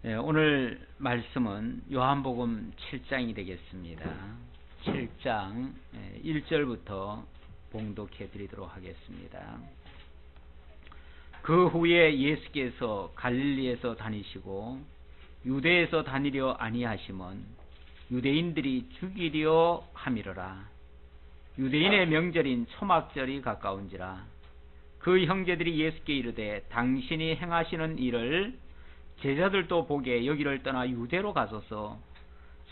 오늘 말씀은 요한복음 7장이 되겠습니다. 7장 1절부터 봉독해 드리도록 하겠습니다. 그 후에 예수께서 갈릴리에서 다니시고 유대에서 다니려 아니하심은 유대인들이 죽이려 함이로라. 유대인의 명절인 초막절이 가까운지라. 그 형제들이 예수께 이르되 당신이 행하시는 일을 제자들도 보게 여기를 떠나 유대로 가소서.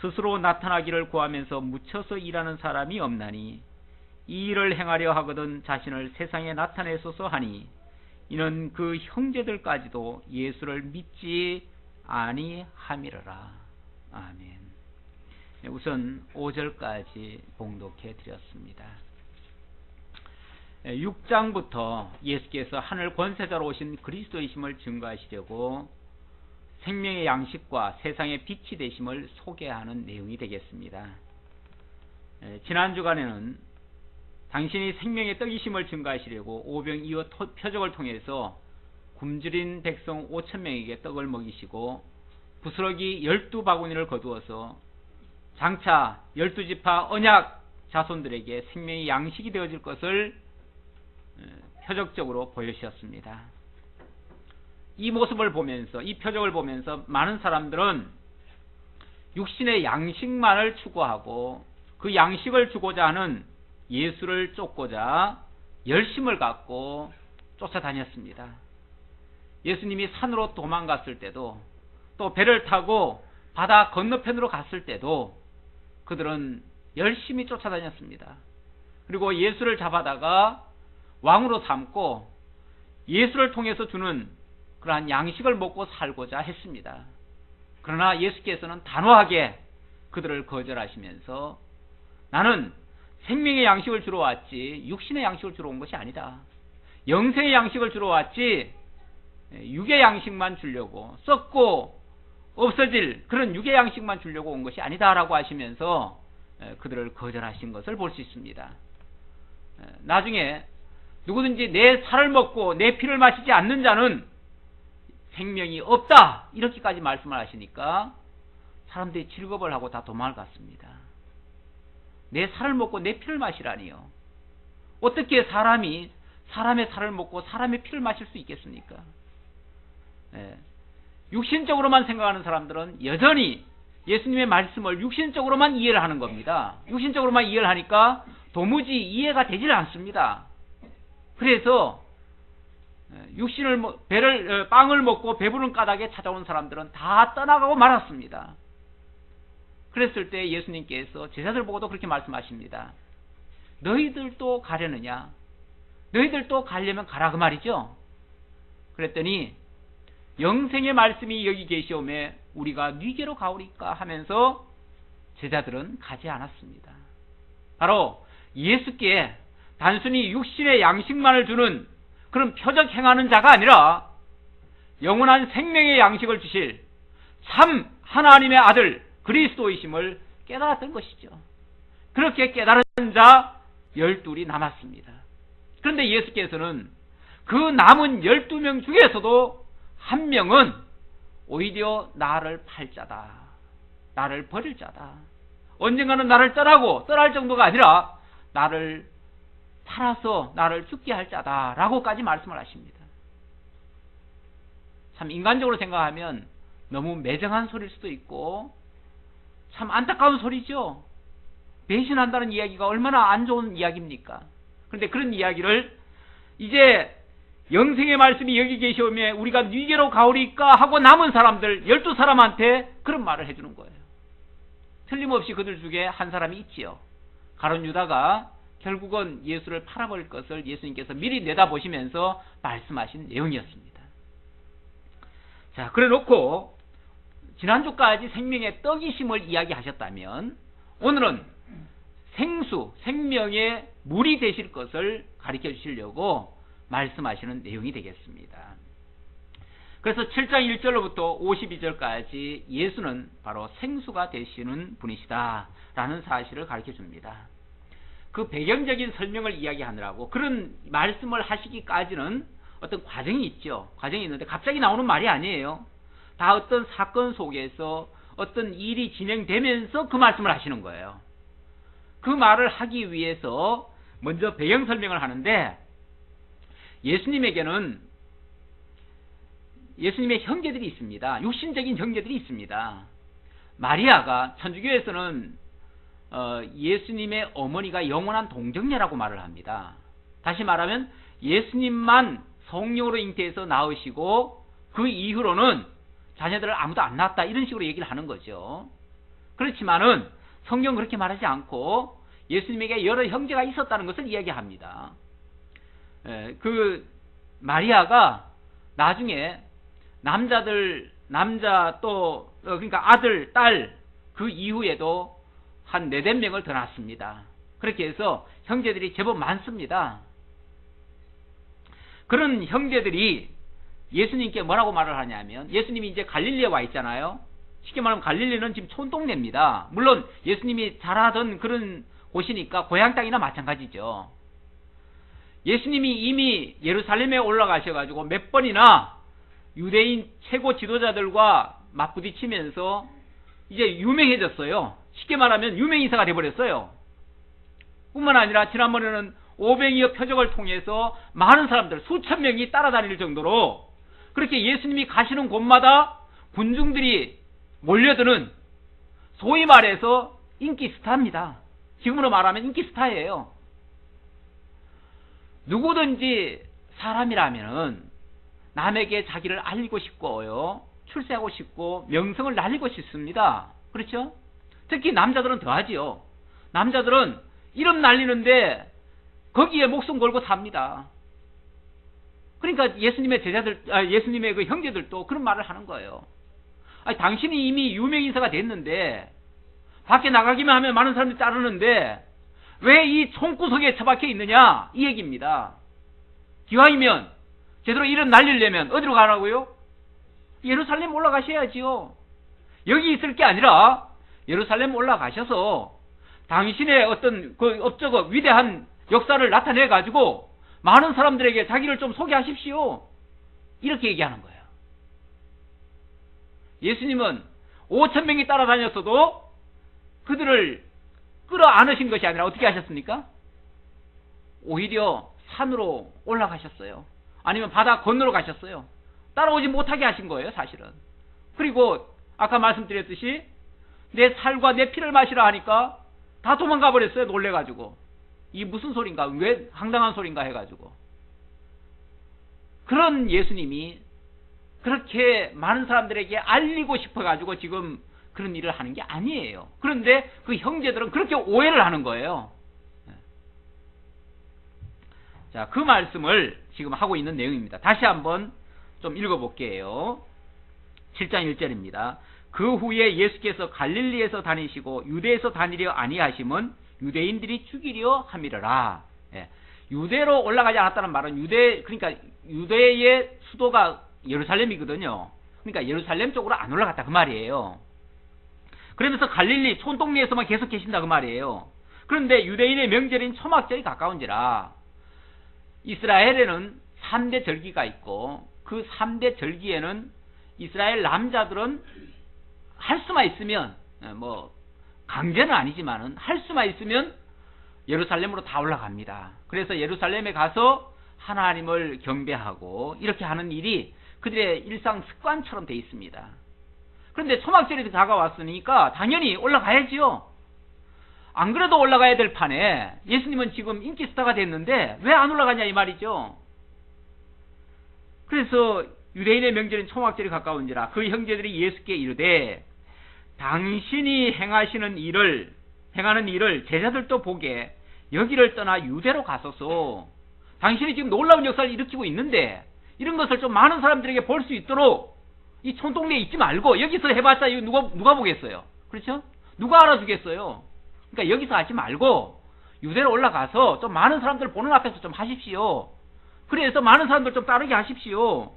스스로 나타나기를 구하면서 묻혀서 일하는 사람이 없나니 이 일을 행하려 하거든 자신을 세상에 나타내소서 하니, 이는 그 형제들까지도 예수를 믿지 아니함이로라. 아멘. 우선 5절까지 봉독해 드렸습니다. 6장부터 예수께서 하늘 권세자로 오신 그리스도이심을 증거하시려고 생명의 양식과 세상의 빛이 되심을 소개하는 내용이 되겠습니다. 지난 주간에는 당신이 생명의 떡이심을 증거하시려고 오병이어 표적을 통해서 굶주린 백성 5,000명에게 떡을 먹이시고 부스러기 12바구니를 거두어서 장차 12지파 언약 자손들에게 생명의 양식이 되어질 것을 표적적으로 보여주셨습니다. 이 모습을 보면서, 이 표적을 보면서 많은 사람들은 육신의 양식만을 추구하고 그 양식을 주고자 하는 예수를 쫓고자 열심을 갖고 쫓아다녔습니다. 예수님이 산으로 도망갔을 때도, 또 배를 타고 바다 건너편으로 갔을 때도 그들은 열심히 쫓아다녔습니다. 그리고 예수를 잡아다가 왕으로 삼고 예수를 통해서 주는 그러한 양식을 먹고 살고자 했습니다. 그러나 예수께서는 단호하게 그들을 거절하시면서 나는 생명의 양식을 주러 왔지 육신의 양식을 주러 온 것이 아니다. 영생의 양식을 주러 왔지 육의 양식만 주려고, 썩고 없어질 그런 육의 양식만 주려고 온 것이 아니다 라고 하시면서 그들을 거절하신 것을 볼 수 있습니다. 나중에 누구든지 내 살을 먹고 내 피를 마시지 않는 자는 생명이 없다, 이렇게까지 말씀을 하시니까 사람들이 즐겁을 하고 다 도망을 갔습니다. 내 살을 먹고 내 피를 마시라니요. 어떻게 사람이 사람의 살을 먹고 사람의 피를 마실 수 있겠습니까? 육신적으로만 생각하는 사람들은 여전히 예수님의 말씀을 육신적으로만 이해를 하는 겁니다. 육신적으로만 이해를 하니까 도무지 이해가 되질 않습니다. 그래서 빵을 먹고 배부른 까닭에 찾아온 사람들은 다 떠나가고 말았습니다. 그랬을 때 예수님께서 제자들 보고도 그렇게 말씀하십니다. 너희들도 가려느냐? 너희들도 가려면 가라, 그 말이죠. 그랬더니 영생의 말씀이 여기 계시오매 우리가 네게로 가오리까 하면서 제자들은 가지 않았습니다. 바로 예수께 단순히 육신의 양식만을 주는 그런 표적 행하는 자가 아니라 영원한 생명의 양식을 주실 참 하나님의 아들 그리스도이심을 깨달았던 것이죠. 그렇게 깨달은 자 12이 남았습니다. 그런데 예수께서는 그 남은 12명 중에서도 한 명은 오히려 나를 팔 자다, 나를 버릴 자다, 언젠가는 나를 떠날 정도가 아니라 나를 팔아서 나를 죽게 할 자다 라고까지 말씀을 하십니다. 참 인간적으로 생각하면 너무 매정한 소리일 수도 있고 참 안타까운 소리죠. 배신한다는 이야기가 얼마나 안 좋은 이야기입니까? 그런데 그런 이야기를 이제 영생의 말씀이 여기 계시오매 우리가 네게로 가오리까 하고 남은 사람들 12사람한테 그런 말을 해주는 거예요. 틀림없이 그들 중에 한 사람이 있지요. 가룟 유다가 결국은 예수를 팔아버릴 것을 예수님께서 미리 내다보시면서 말씀하신 내용이었습니다. 자, 그래 놓고 지난주까지 생명의 떡이심을 이야기하셨다면 오늘은 생명의 물이 되실 것을 가르쳐 주시려고 말씀하시는 내용이 되겠습니다. 그래서 7장 1절로부터 52절까지 예수는 바로 생수가 되시는 분이시다 라는 사실을 가르쳐 줍니다. 그 배경적인 설명을 이야기하느라고 그런 말씀을 하시기까지는 어떤 과정이 있죠. 과정이 있는데 갑자기 나오는 말이 아니에요. 다 어떤 사건 속에서 어떤 일이 진행되면서 그 말씀을 하시는 거예요. 그 말을 하기 위해서 먼저 배경 설명을 하는데, 예수님에게는 예수님의 형제들이 있습니다. 육신적인 형제들이 있습니다. 마리아가, 천주교에서는 예수님의 어머니가 영원한 동정녀라고 말을 합니다. 다시 말하면 예수님만 성령으로 잉태해서 낳으시고 그 이후로는 자녀들을 아무도 안 낳았다, 이런 식으로 얘기를 하는 거죠. 그렇지만은 성경은 그렇게 말하지 않고 예수님에게 여러 형제가 있었다는 것을 이야기합니다. 그 마리아가 나중에 남자 또 그러니까 아들, 딸, 그 이후에도 한 4~5명을 더 낳습니다. 그렇게 해서 형제들이 제법 많습니다. 그런 형제들이 예수님께 뭐라고 말을 하냐면, 예수님이 이제 갈릴리에 와 있잖아요. 쉽게 말하면 갈릴리는 지금 촌동네입니다. 물론 예수님이 자라던 그런 곳이니까 고향 땅이나 마찬가지죠. 예수님이 이미 예루살렘에 올라가셔가지고 몇 번이나 유대인 최고 지도자들과 맞부딪히면서 이제 유명해졌어요. 쉽게 말하면 유명인사가 돼버렸어요. 뿐만 아니라 지난번에는 500여 표적을 통해서 많은 사람들, 수천 명이 따라다닐 정도로 그렇게 예수님이 가시는 곳마다 군중들이 몰려드는, 소위 말해서 인기 스타입니다. 지금으로 말하면 인기 스타예요. 누구든지 사람이라면은 남에게 자기를 알리고 싶고요, 출세하고 싶고 명성을 날리고 싶습니다. 그렇죠? 특히 남자들은 더하지요. 남자들은 이름 날리는데 거기에 목숨 걸고 삽니다. 그러니까 예수님의 제자들, 예수님의 그 형제들도 그런 말을 하는 거예요. 아니, 당신이 이미 유명인사가 됐는데, 밖에 나가기만 하면 많은 사람들이 따르는데 왜 이 총구석에 처박혀 있느냐, 이 얘기입니다. 기왕이면 제대로 이름 날리려면 어디로 가라고요? 예루살렘 올라가셔야지요. 여기 있을 게 아니라 예루살렘 올라가셔서 당신의 어떤 그 업적어 위대한 역사를 나타내 가지고 많은 사람들에게 자기를 좀 소개하십시오, 이렇게 얘기하는 거예요. 예수님은 5,000명이 따라다녔어도 그들을 끌어안으신 것이 아니라 어떻게 하셨습니까? 오히려 산으로 올라가셨어요. 아니면 바다 건너러 가셨어요. 따라오지 못하게 하신 거예요, 사실은. 그리고 아까 말씀드렸듯이 내 살과 내 피를 마시라 하니까 다 도망가 버렸어요, 놀래가지고. 이 무슨 소린가, 왜 황당한 소린가 해가지고. 그런 예수님이 그렇게 많은 사람들에게 알리고 싶어가지고 지금 그런 일을 하는 게 아니에요. 그런데 그 형제들은 그렇게 오해를 하는 거예요. 자, 그 말씀을 지금 하고 있는 내용입니다. 다시 한번 좀 읽어볼게요. 7장 1절입니다. 그 후에 예수께서 갈릴리에서 다니시고 유대에서 다니려 아니하심은 유대인들이 죽이려 함이러라. 유대로 올라가지 않았다는 말은 그러니까 유대의 수도가 예루살렘이거든요. 그러니까 예루살렘 쪽으로 안 올라갔다, 그 말이에요. 그러면서 갈릴리 촌동네에서만 계속 계신다, 그 말이에요. 그런데 유대인의 명절인 초막절이 가까운지라 이스라엘에는 3대 절기가 있고 그 3대 절기에는 이스라엘 남자들은 할 수만 있으면, 뭐 강제는 아니지만은 할 수만 있으면 예루살렘으로 다 올라갑니다. 그래서 예루살렘에 가서 하나님을 경배하고 이렇게 하는 일이 그들의 일상 습관처럼 돼 있습니다. 그런데 초막절이 다가왔으니까 당연히 올라가야지요. 안 그래도 올라가야 될 판에 예수님은 지금 인기 스타가 됐는데 왜 안 올라가냐, 이 말이죠. 그래서 유대인의 명절인 초막절이 가까운지라 그 형제들이 예수께 이르되 당신이 행하는 일을 제자들도 보게 여기를 떠나 유대로 가소서. 당신이 지금 놀라운 역사를 일으키고 있는데 이런 것을 좀 많은 사람들에게 볼 수 있도록 이 촌동네에 있지 말고 여기서 해봤자 이거 누가 보겠어요? 그렇죠? 누가 알아주겠어요? 그러니까 여기서 하지 말고 유대로 올라가서 좀 많은 사람들 보는 앞에서 좀 하십시오. 그래서 많은 사람들 좀 따르게 하십시오.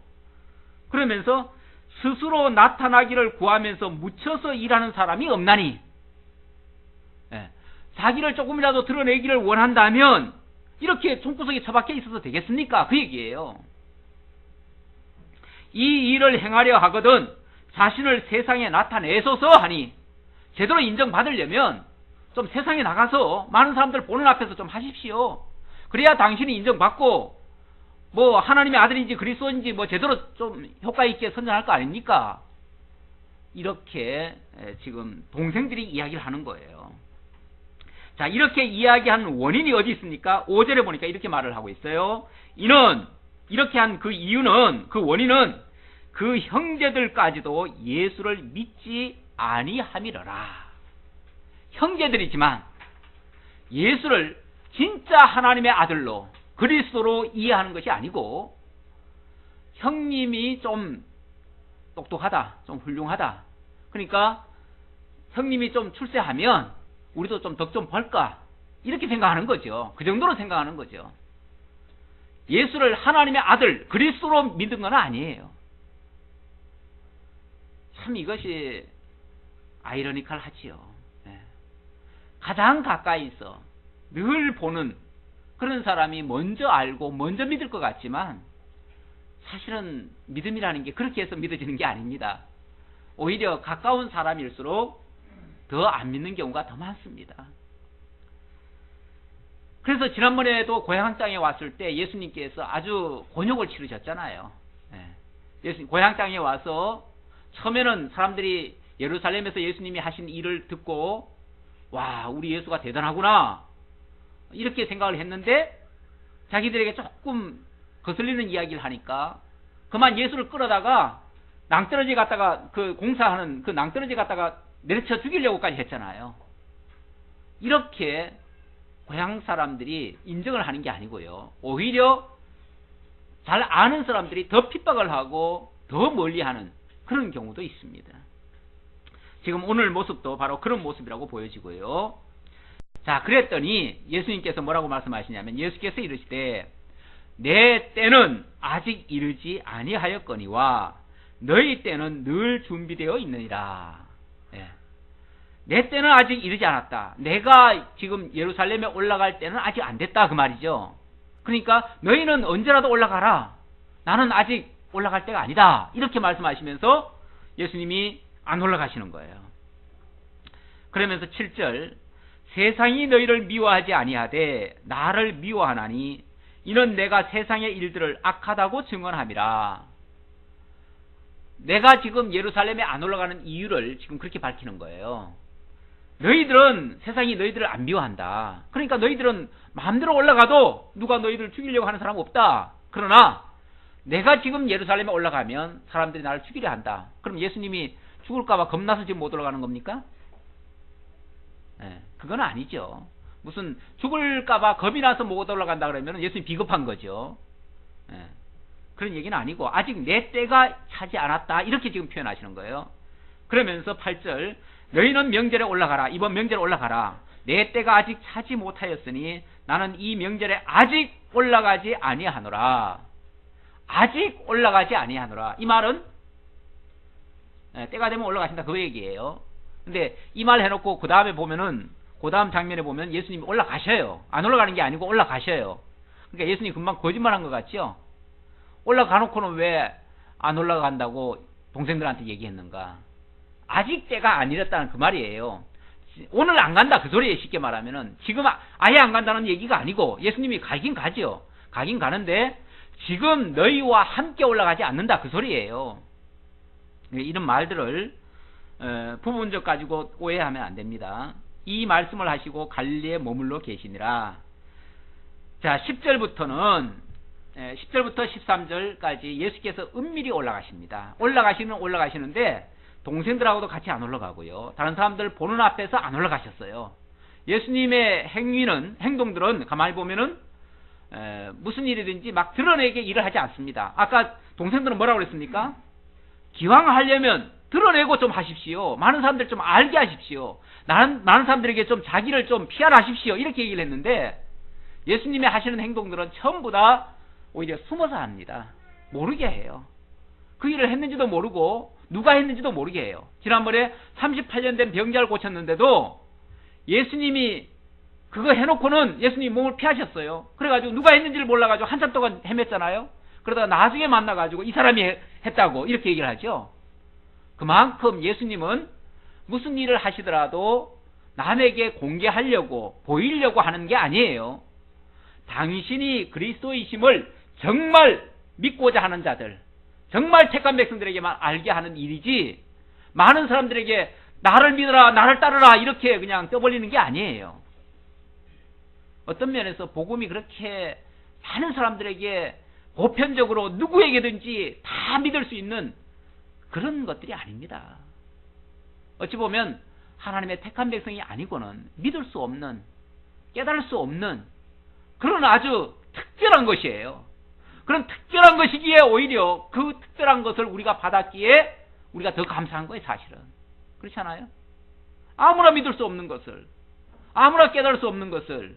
그러면서 스스로 나타나기를 구하면서 묻혀서 일하는 사람이 없나니, 자기를 조금이라도 드러내기를 원한다면 이렇게 총구석에 처박혀 있어서 되겠습니까? 그 얘기예요. 이 일을 행하려 하거든 자신을 세상에 나타내소서 하니, 제대로 인정받으려면 좀 세상에 나가서 많은 사람들 보는 앞에서 좀 하십시오. 그래야 당신이 인정받고 뭐 하나님의 아들인지 그리스도인지 뭐 제대로 좀 효과 있게 선전할 거 아닙니까? 이렇게 지금 동생들이 이야기를 하는 거예요. 자, 이렇게 이야기한 원인이 어디 있습니까? 5절에 보니까 이렇게 말을 하고 있어요. 이는, 이렇게 한 그 이유는, 그 원인은 그 형제들까지도 예수를 믿지 아니함이러라. 형제들이지만 예수를 진짜 하나님의 아들로, 그리스도로 이해하는 것이 아니고, 형님이 좀 똑똑하다, 좀 훌륭하다, 그러니까 형님이 좀 출세하면 우리도 좀 덕 좀 벌까, 이렇게 생각하는 거죠. 그 정도로 생각하는 거죠. 예수를 하나님의 아들, 그리스도로 믿은 건 아니에요. 참 이것이 아이러니컬하지요. 가장 가까이 있어 늘 보는 그런 사람이 먼저 알고 먼저 믿을 것 같지만, 사실은 믿음이라는 게 그렇게 해서 믿어지는 게 아닙니다. 오히려 가까운 사람일수록 더 안 믿는 경우가 더 많습니다. 그래서 지난번에도 고향장에 왔을 때 예수님께서 아주 곤욕을 치르셨잖아요. 예수님 고향장에 와서 처음에는 사람들이 예루살렘에서 예수님이 하신 일을 듣고, 와, 우리 예수가 대단하구나, 이렇게 생각을 했는데, 자기들에게 조금 거슬리는 이야기를 하니까 그만 예수를 끌어다가 낭떠러지 갖다가, 그 공사하는 그 낭떠러지 갖다가 내려쳐 죽이려고까지 했잖아요. 이렇게 고향 사람들이 인정을 하는 게 아니고요, 오히려 잘 아는 사람들이 더 핍박을 하고 더 멀리하는 그런 경우도 있습니다. 지금 오늘 모습도 바로 그런 모습이라고 보여지고요. 자, 그랬더니 예수님께서 뭐라고 말씀하시냐면, 예수께서 이르시되 내 때는 아직 이르지 아니하였거니와 너희 때는 늘 준비되어 있느니라. 내 때는 아직 이르지 않았다. 내가 지금 예루살렘에 올라갈 때는 아직 안 됐다, 그 말이죠. 그러니까 너희는 언제라도 올라가라, 나는 아직 올라갈 때가 아니다, 이렇게 말씀하시면서 예수님이 안 올라가시는 거예요. 그러면서 7절, 세상이 너희를 미워하지 아니하되 나를 미워하나니 이는 내가 세상의 일들을 악하다고 증언함이라. 내가 지금 예루살렘에 안 올라가는 이유를 지금 그렇게 밝히는 거예요. 너희들은 세상이 너희들을 안 미워한다. 그러니까 너희들은 마음대로 올라가도 누가 너희들을 죽이려고 하는 사람 없다. 그러나 내가 지금 예루살렘에 올라가면 사람들이 나를 죽이려 한다. 그럼 예수님이 죽을까봐 겁나서 지금 못 올라가는 겁니까? 그건 아니죠. 무슨 죽을까봐 겁이 나서 못 올라간다 그러면 예수님 비겁한 거죠. 그런 얘기는 아니고, 아직 내 때가 차지 않았다, 이렇게 지금 표현하시는 거예요. 그러면서 8절, 너희는 명절에 올라가라. 이번 명절에 올라가라. 내 때가 아직 차지 못하였으니 나는 이 명절에 아직 올라가지 아니하노라. 아직 올라가지 아니하노라. 이 말은 때가 되면 올라가신다, 그 얘기예요. 근데 이 말 해놓고 그 다음에 보면은, 그 다음 장면에 보면 예수님이 올라가셔요. 안 올라가는 게 아니고 올라가셔요. 그러니까 예수님 금방 거짓말한 것 같죠? 올라가놓고는 왜 안 올라간다고 동생들한테 얘기했는가? 아직 때가 안 이랬다는 그 말이에요. 오늘 안 간다, 그 소리예요. 쉽게 말하면은 지금 아예 안 간다는 얘기가 아니고, 예수님이 가긴 가죠. 가긴 가는데 지금 너희와 함께 올라가지 않는다, 그 소리예요. 이런 말들을 부분적 가지고 오해하면 안 됩니다. 이 말씀을 하시고 갈릴리에 머물러 계시니라. 자, 10절부터 13절까지 예수께서 은밀히 올라가십니다. 올라가시는데 동생들하고도 같이 안 올라가고요, 다른 사람들 보는 앞에서 안 올라가셨어요. 예수님의 행동들은 가만히 보면은 무슨 일이든지 막 드러내게 일을 하지 않습니다. 아까 동생들은 뭐라고 그랬습니까? 기왕 하려면 드러내고 좀 하십시오. 많은 사람들 좀 알게 하십시오. 많은 사람들에게 좀 자기를 좀 피하십시오, 이렇게 얘기를 했는데, 예수님이 하시는 행동들은 전부 다 오히려 숨어서 합니다. 모르게 해요. 그 일을 했는지도 모르고 누가 했는지도 모르게 해요. 지난번에 38년 된 병자를 고쳤는데도 예수님이 그거 해놓고는 예수님이 몸을 피하셨어요. 그래가지고 누가 했는지를 몰라가지고 한참 동안 헤맸잖아요. 그러다가 나중에 만나가지고 이 사람이 했다고 이렇게 얘기를 하죠. 그만큼 예수님은 무슨 일을 하시더라도 남에게 공개하려고 보이려고 하는 게 아니에요. 당신이 그리스도이심을 정말 믿고자 하는 자들, 정말 택한 백성들에게만 알게 하는 일이지 많은 사람들에게 나를 믿어라, 나를 따르라 이렇게 그냥 떠벌리는 게 아니에요. 어떤 면에서 복음이 그렇게 많은 사람들에게 보편적으로 누구에게든지 다 믿을 수 있는 그런 것들이 아닙니다. 어찌 보면 하나님의 택한 백성이 아니고는 믿을 수 없는, 깨달을 수 없는 그런 아주 특별한 것이에요. 그런 특별한 것이기에 오히려 그 특별한 것을 우리가 받았기에 우리가 더 감사한 거예요, 사실은. 그렇지 않아요? 아무나 믿을 수 없는 것을, 아무나 깨달을 수 없는 것을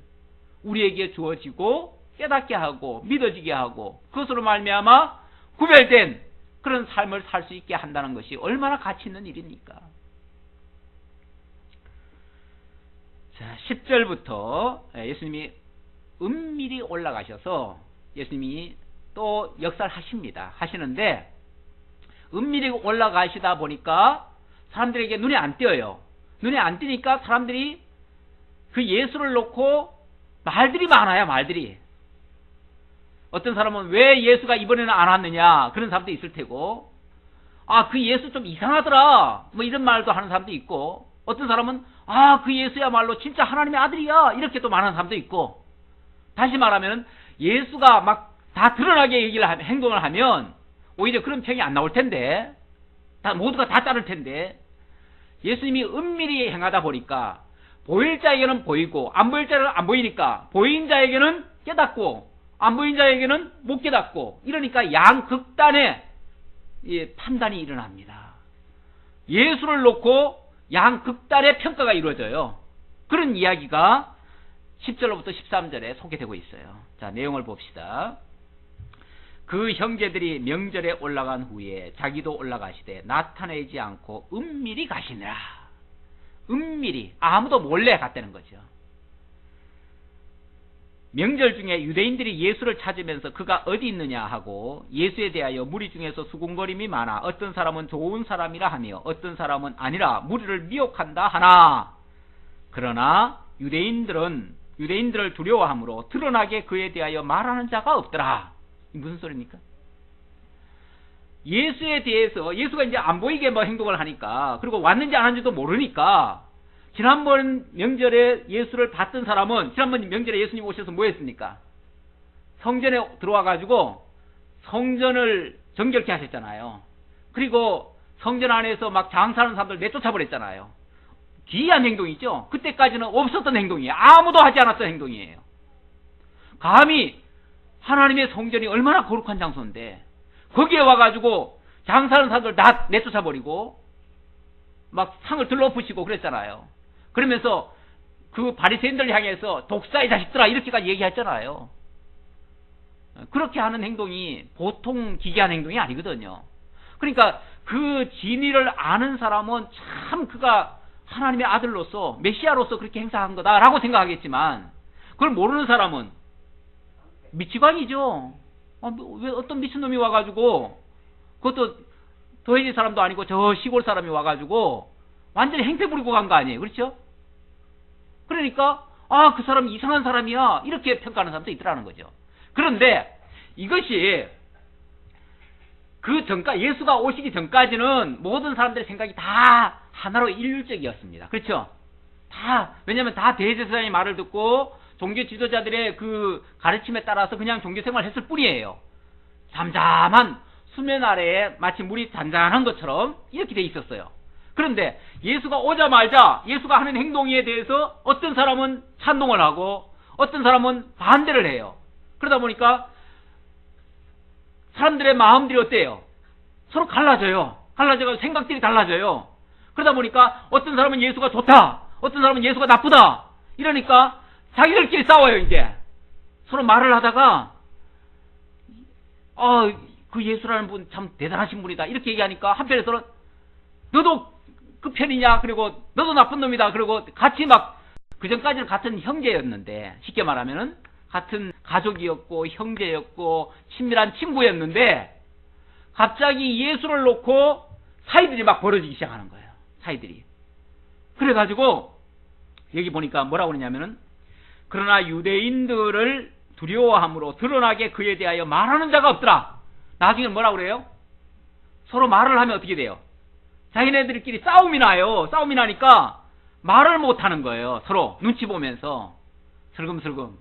우리에게 주어지고 깨닫게 하고 믿어지게 하고 그것으로 말미암아 구별된 그런 삶을 살 수 있게 한다는 것이 얼마나 가치 있는 일입니까? 자, 10절부터 예수님이 은밀히 올라가셔서 예수님이 또 역사를 하시는데 은밀히 올라가시다 보니까 사람들에게 눈에 안 띄어요. 눈에 안 띄니까 사람들이 그 예수를 놓고 말들이 많아요. 말들이. 어떤 사람은 왜 예수가 이번에는 안 왔느냐 그런 사람도 있을 테고, 아, 그 예수 좀 이상하더라 뭐 이런 말도 하는 사람도 있고, 어떤 사람은 아, 그 예수야말로 진짜 하나님의 아들이야 이렇게 또 말하는 사람도 있고. 다시 말하면 예수가 막 다 드러나게 행동을 하면 오히려 그런 평이 안 나올 텐데, 모두가 다 따를 텐데, 예수님이 은밀히 행하다 보니까 보일 자에게는 보이고 안 보일 자에게는 안 보이니까 보인 자에게는 깨닫고 안 보인 자에게는 못 깨닫고, 이러니까 양극단의 판단이 일어납니다. 예수를 놓고 양극단의 평가가 이루어져요. 그런 이야기가 10절로부터 13절에 소개되고 있어요. 자, 내용을 봅시다. 그 형제들이 명절에 올라간 후에 자기도 올라가시되 나타내지 않고 은밀히 가시니라. 은밀히, 아무도 몰래 갔다는 거죠. 명절 중에 유대인들이 예수를 찾으면서 그가 어디 있느냐 하고 예수에 대하여 무리 중에서 수군거림이 많아 어떤 사람은 좋은 사람이라 하며 어떤 사람은 아니라 무리를 미혹한다 하나, 그러나 유대인들을 두려워함으로 드러나게 그에 대하여 말하는 자가 없더라. 무슨 소리입니까? 예수에 대해서, 예수가 이제 안 보이게 뭐 행동을 하니까, 그리고 왔는지 안 왔는지도 모르니까, 지난번 명절에 예수를 봤던 사람은 지난번 명절에 예수님 오셔서 뭐 했습니까? 성전에 들어와가지고 성전을 정결케 하셨잖아요. 그리고 성전 안에서 막 장사하는 사람들 내쫓아버렸잖아요. 기이한 행동이죠. 그때까지는 없었던 행동이에요. 아무도 하지 않았던 행동이에요. 감히 하나님의 성전이 얼마나 거룩한 장소인데 거기에 와가지고 장사하는 사람들 다 내쫓아버리고 막 상을 들러엎으시고 그랬잖아요. 그러면서 그 바리새인들 향해서 독사의 자식들아 이렇게까지 얘기했잖아요. 그렇게 하는 행동이 보통 기괴한 행동이 아니거든요. 그러니까 그 진리를 아는 사람은 참 그가 하나님의 아들로서 메시아로서 그렇게 행사한 거다라고 생각하겠지만, 그걸 모르는 사람은 미치광이죠. 왜 어떤 미친놈이 와가지고, 그것도 도해지 사람도 아니고 저 시골 사람이 와가지고 완전히 행패 부리고 간 거 아니에요. 그렇죠? 그러니까 아, 그 사람 이상한 사람이야 이렇게 평가하는 사람도 있더라는 거죠. 그런데 이것이 그 전까지, 예수가 오시기 전까지는 모든 사람들의 생각이 다 하나로 일률적이었습니다. 그렇죠? 다, 왜냐면 다 대제사장의 말을 듣고 종교 지도자들의 그 가르침에 따라서 그냥 종교 생활을 했을 뿐이에요. 잠잠한 수면 아래에 마치 물이 잔잔한 것처럼 이렇게 돼 있었어요. 그런데 예수가 오자마자 예수가 하는 행동에 대해서 어떤 사람은 찬동을 하고 어떤 사람은 반대를 해요. 그러다 보니까 사람들의 마음들이 어때요? 서로 갈라져요. 갈라져서 생각들이 달라져요. 그러다 보니까 어떤 사람은 예수가 좋다, 어떤 사람은 예수가 나쁘다, 이러니까 자기들끼리 싸워요. 이제 서로 말을 하다가 그 예수라는 분 참 대단하신 분이다 이렇게 얘기하니까 한편에서는 너도 그 편이냐, 그리고 너도 나쁜 놈이다, 그리고 같이 막 그전까지는 같은 형제였는데, 쉽게 말하면은 같은 가족이었고 형제였고 친밀한 친구였는데 갑자기 예수를 놓고 사이들이 막 벌어지기 시작하는 거예요. 사이들이. 그래가지고 여기 보니까 뭐라고 그러냐면은 그러나 유대인들을 두려워함으로 드러나게 그에 대하여 말하는 자가 없더라. 나중에 뭐라고 그래요? 서로 말을 하면 어떻게 돼요? 자기네들끼리 싸움이 나요. 싸움이 나니까 말을 못하는 거예요. 서로 눈치 보면서 슬금슬금.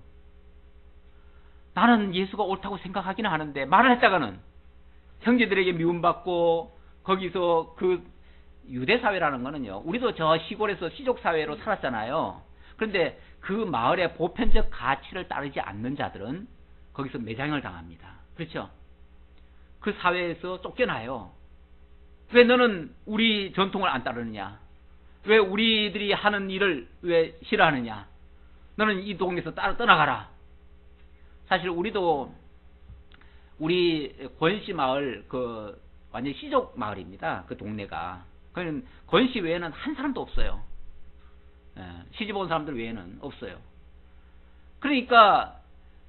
나는 예수가 옳다고 생각하기는 하는데 말을 했다가는 형제들에게 미움받고 거기서 그 유대사회라는 거는요. 우리도 저 시골에서 시족사회로 살았잖아요. 그런데 그 마을의 보편적 가치를 따르지 않는 자들은 거기서 매장을 당합니다. 그렇죠? 그 사회에서 쫓겨나요. 왜 너는 우리 전통을 안 따르느냐? 왜 우리들이 하는 일을 왜 싫어하느냐? 너는 이 동네에서 떠나가라. 사실 우리도 우리 권씨 마을 그 완전 시족 마을입니다. 그 동네가. 그는 권씨 외에는 한 사람도 없어요. 시집 온 사람들 외에는 없어요. 그러니까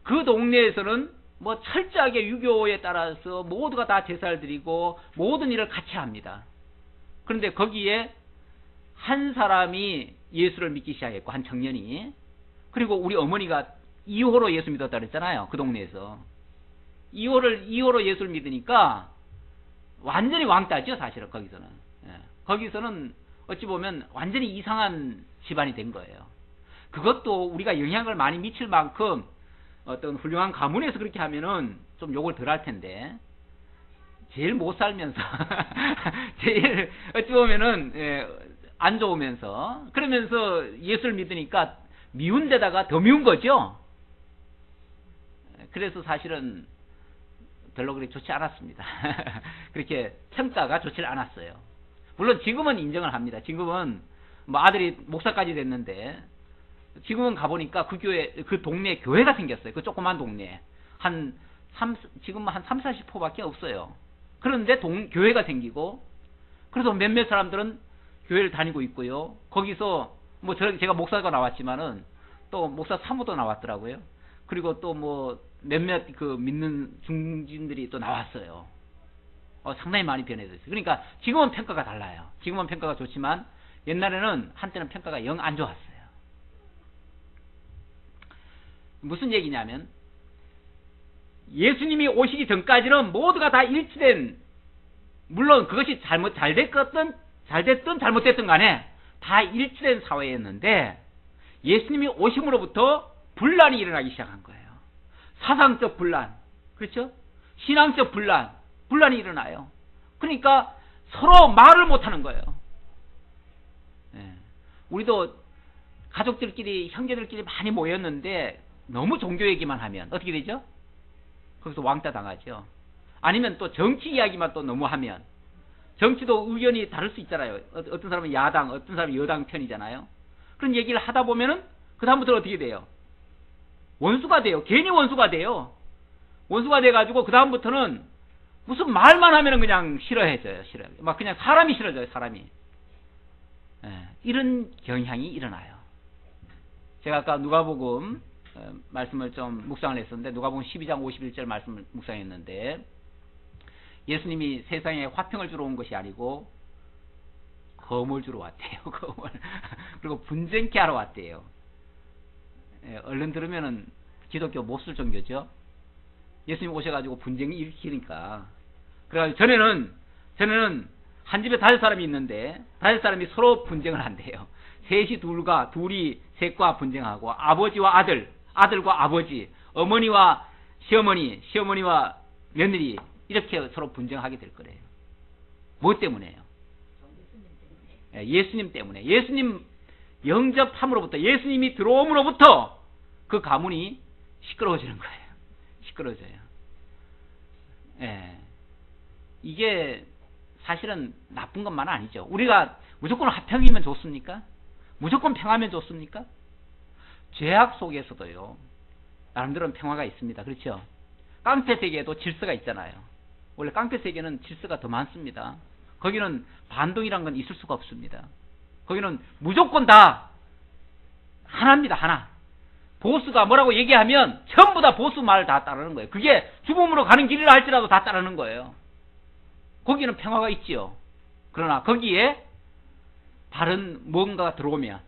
그 동네에서는 뭐 철저하게 유교에 따라서 모두가 다 제사를 드리고 모든 일을 같이 합니다. 그런데 거기에 한 사람이 예수를 믿기 시작했고 한 청년이, 그리고 우리 어머니가 2호로 예수 믿었다 그랬잖아요. 그 동네에서 2호로 예수를 믿으니까 완전히 왕따죠. 사실은 거기서는. 거기서는 어찌 보면 완전히 이상한 집안이 된 거예요. 그것도 우리가 영향을 많이 미칠 만큼 어떤 훌륭한 가문에서 그렇게 하면은 좀 욕을 덜 할 텐데, 제일 못 살면서 제일 어찌 보면은 안 좋으면서 그러면서 예수를 믿으니까 미운 데다가 더 미운 거죠. 그래서 사실은 별로 그렇게 좋지 않았습니다. 그렇게 평가가 좋지 않았어요. 물론 지금은 인정을 합니다. 지금은 뭐 아들이 목사까지 됐는데 지금은 가보니까 그 교회, 그 동네에 교회가 생겼어요. 그 조그만 동네에. 지금은 한 30-40호밖에 없어요. 그런데 교회가 생기고, 그래서 몇몇 사람들은 교회를 다니고 있고요. 거기서 뭐 제가 목사가 나왔지만은 또 목사 사모도 나왔더라고요. 그리고 또 뭐 몇몇 그 믿는 중진들이 또 나왔어요. 상당히 많이 변해졌어요. 그러니까 지금은 평가가 달라요. 지금은 평가가 좋지만 옛날에는 한때는 평가가 영 안 좋았어요. 무슨 얘기냐면 예수님이 오시기 전까지는 모두가 다 일치된, 물론 그것이 잘 됐든 잘못됐든 간에 다 일치된 사회였는데 예수님이 오심으로부터 분란이 일어나기 시작한 거예요. 사상적 분란, 그렇죠? 신앙적 분란이 일어나요. 그러니까 서로 말을 못하는 거예요. 우리도 가족들끼리, 형제들끼리 많이 모였는데 너무 종교 얘기만 하면 어떻게 되죠? 거기서 왕따 당하죠. 아니면 또 정치 이야기만 또 너무 하면, 정치도 의견이 다를 수 있잖아요. 어떤 사람은 야당, 어떤 사람은 여당 편이잖아요. 그런 얘기를 하다 보면은 그 다음부터 어떻게 돼요? 원수가 돼요. 괜히 원수가 돼요. 원수가 돼가지고 그 다음부터는 무슨 말만 하면은 그냥 싫어해져요. 막 그냥 사람이 싫어져요. 사람이. 이런 경향이 일어나요. 제가 아까 누가복음 말씀을 좀 묵상을 했었는데, 누가복음 12장 51절 말씀을 묵상했는데, 예수님이 세상에 화평을 주러 온 것이 아니고 검을 주러 왔대요. 검을. 그리고 분쟁케 하러 왔대요. 얼른 들으면은 기독교 못 쓸 종교죠. 예수님 오셔가지고 분쟁이 일으키니까. 그래가지고 전에는 한 집에 5사람이 있는데 5사람이 서로 분쟁을 한대요. 둘이 셋과 분쟁하고, 아버지와 아들, 아들과 아버지, 어머니와 시어머니, 시어머니와 며느리, 이렇게 서로 분쟁하게 될 거래요. 뭐 때문에요? 예수님 때문에. 예수님 영접함으로부터, 예수님이 들어옴으로부터 그 가문이 시끄러워지는 거예요. 시끄러워져요. 이게 사실은 나쁜 것만은 아니죠. 우리가 무조건 화평이면 좋습니까? 무조건 평화면 좋습니까? 죄악 속에서도요, 나름대로는 평화가 있습니다. 그렇죠? 깡패 세계에도 질서가 있잖아요. 원래 깡패 세계는 질서가 더 많습니다. 거기는 반동이란 건 있을 수가 없습니다. 거기는 무조건 다 하나입니다. 하나. 보스가 뭐라고 얘기하면 전부 다 보스 말을 다 따르는 거예요. 그게 죽음으로 가는 길이라 할지라도 다 따르는 거예요. 거기는 평화가 있지요. 그러나 거기에 다른 뭔가가 들어오면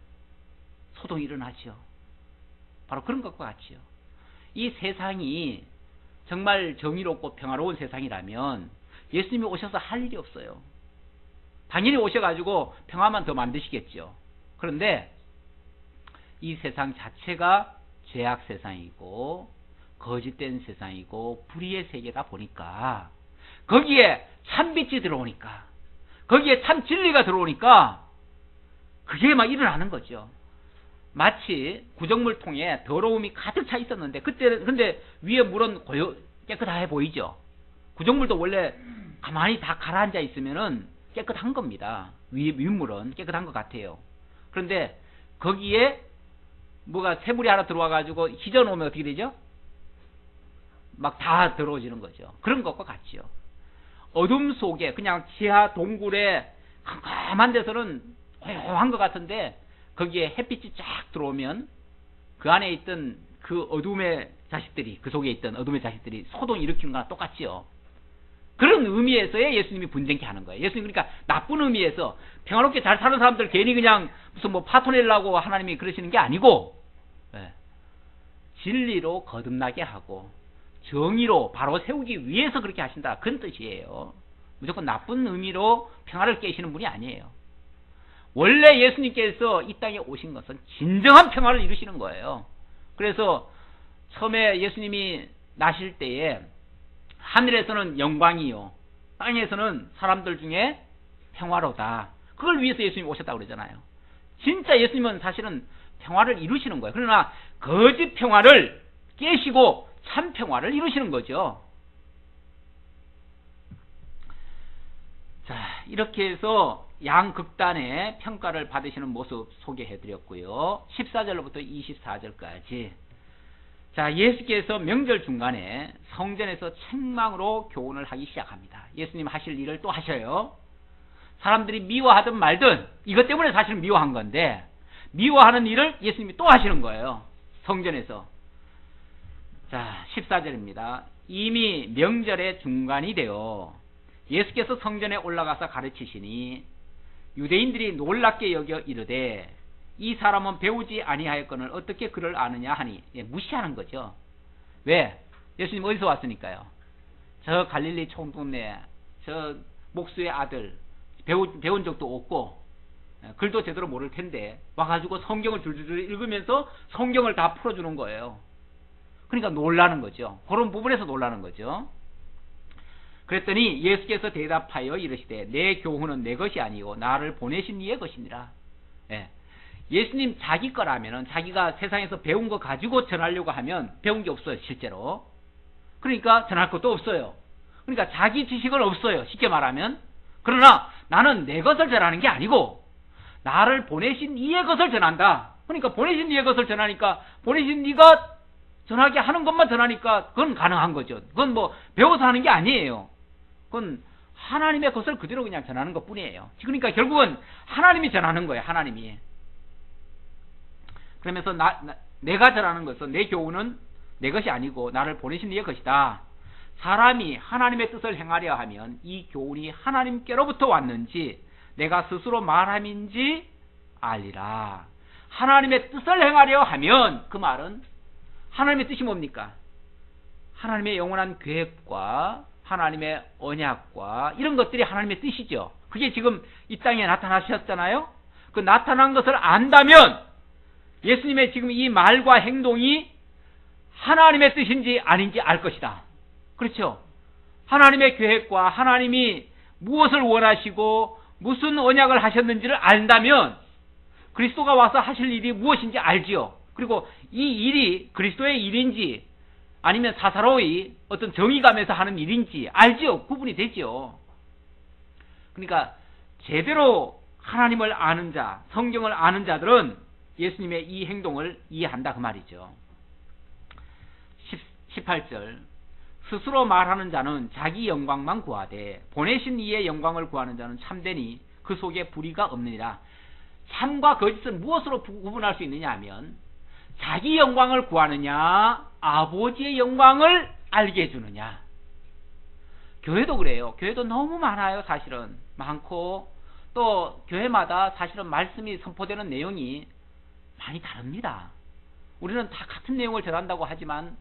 소동이 일어나죠. 바로 그런 것과 같지요. 이 세상이 정말 정의롭고 평화로운 세상이라면 예수님이 오셔서 할 일이 없어요. 당연히 오셔가지고 평화만 더 만드시겠죠. 그런데 이 세상 자체가 죄악 세상이고 거짓된 세상이고 불의의 세계다 보니까 거기에 참빛이 들어오니까 거기에 참 진리가 들어오니까 그게 막 일어나는 거죠. 마치 구정물통에 더러움이 가득 차 있었는데 그때는 근데 위에 물은 깨끗해 보이죠. 구정물도 원래 가만히 다 가라앉아 있으면은 깨끗한 겁니다. 윗물은 깨끗한 것 같아요. 그런데 거기에 뭐가 새물이 하나 들어와 가지고 휘저 놓으면 어떻게 되죠? 막 다 더러워지는 거죠. 그런 것과 같지요. 어둠 속에 그냥 지하 동굴에 캄캄한 데서는 조용한 것 같은데 거기에 햇빛이 쫙 들어오면 그 안에 있던 그 어둠의 자식들이 그 속에 있던 어둠의 자식들이 소동 일으키는 거랑 똑같지요. 그런 의미에서의 예수님이 분쟁케 하는 거예요. 예수님 그러니까 나쁜 의미에서 평화롭게 잘 사는 사람들 괜히 그냥 무슨 뭐 파토내려고 하나님이 그러시는 게 아니고 진리로 거듭나게 하고 정의로 바로 세우기 위해서 그렇게 하신다. 그런 뜻이에요. 무조건 나쁜 의미로 평화를 깨시는 분이 아니에요. 원래 예수님께서 이 땅에 오신 것은 진정한 평화를 이루시는 거예요. 그래서 처음에 예수님이 나실 때에 하늘에서는 영광이요 땅에서는 사람들 중에 평화로다. 그걸 위해서 예수님이 오셨다고 그러잖아요. 진짜 예수님은 사실은 평화를 이루시는 거예요. 그러나 거짓 평화를 깨시고 참 평화를 이루시는 거죠. 자, 이렇게 해서 양극단의 평가를 받으시는 모습 소개해드렸고요. 14절로부터 24절까지. 자, 예수께서 명절 중간에 성전에서 책망으로 교훈을 하기 시작합니다. 예수님 하실 일을 또 하셔요. 사람들이 미워하든 말든 이것 때문에 사실은 미워한 건데 미워하는 일을 예수님이 또 하시는 거예요. 성전에서. 자, 14절입니다. 이미 명절의 중간이 되어 예수께서 성전에 올라가서 가르치시니 유대인들이 놀랍게 여겨 이르되 이 사람은 배우지 아니하였거늘 어떻게 그를 아느냐 하니 무시하는 거죠. 왜? 예수님 어디서 왔으니까요. 저 갈릴리 총동네 저 목수의 아들 배운 적도 없고 글도 제대로 모를 텐데 와가지고 성경을 줄줄줄 읽으면서 성경을 다 풀어주는 거예요. 그러니까 놀라는 거죠. 그런 부분에서 놀라는 거죠. 그랬더니 예수께서 대답하여 이르시되 내 교훈은 내 것이 아니고 나를 보내신 이의 것이니라. 예수님 자기 거라면은 자기가 세상에서 배운 거 가지고 전하려고 하면 배운 게 없어요. 실제로. 그러니까 전할 것도 없어요. 그러니까 자기 지식은 없어요. 쉽게 말하면. 그러나 나는 내 것을 전하는 게 아니고 나를 보내신 이의 것을 전한다. 그러니까 보내신 이의 것을 전하니까 보내신 이가 전하게 하는 것만 전하니까 그건 가능한 거죠. 그건 뭐 배워서 하는 게 아니에요. 그건 하나님의 것을 그대로 그냥 전하는 것 뿐이에요. 그러니까 결국은 하나님이 전하는 거예요. 하나님이. 그러면서 내가 전하는 것은 내 교훈은 내 것이 아니고 나를 보내신 이의 것이다. 사람이 하나님의 뜻을 행하려 하면 이 교훈이 하나님께로부터 왔는지 내가 스스로 말함인지 알리라. 하나님의 뜻을 행하려 하면 그 말은 하나님의 뜻이 뭡니까? 하나님의 영원한 계획과 하나님의 언약과 이런 것들이 하나님의 뜻이죠. 그게 지금 이 땅에 나타나셨잖아요. 그 나타난 것을 안다면 예수님의 지금 이 말과 행동이 하나님의 뜻인지 아닌지 알 것이다. 그렇죠? 하나님의 계획과 하나님이 무엇을 원하시고 무슨 언약을 하셨는지를 안다면 그리스도가 와서 하실 일이 무엇인지 알지요. 그리고 이 일이 그리스도의 일인지 아니면 사사로이 어떤 정의감에서 하는 일인지 알지요. 구분이 되지요. 그러니까 제대로 하나님을 아는 자, 성경을 아는 자들은 예수님의 이 행동을 이해한다 그 말이죠. 18절 스스로 말하는 자는 자기 영광만 구하되 보내신 이의 영광을 구하는 자는 참되니 그 속에 불의가 없느니라. 참과 거짓을 무엇으로 구분할 수 있느냐 하면 자기 영광을 구하느냐 아버지의 영광을 알게 해주느냐. 교회도 그래요. 교회도 너무 많아요. 사실은 많고 또 교회마다 사실은 말씀이 선포되는 내용이 많이 다릅니다. 우리는 다 같은 내용을 전한다고 하지만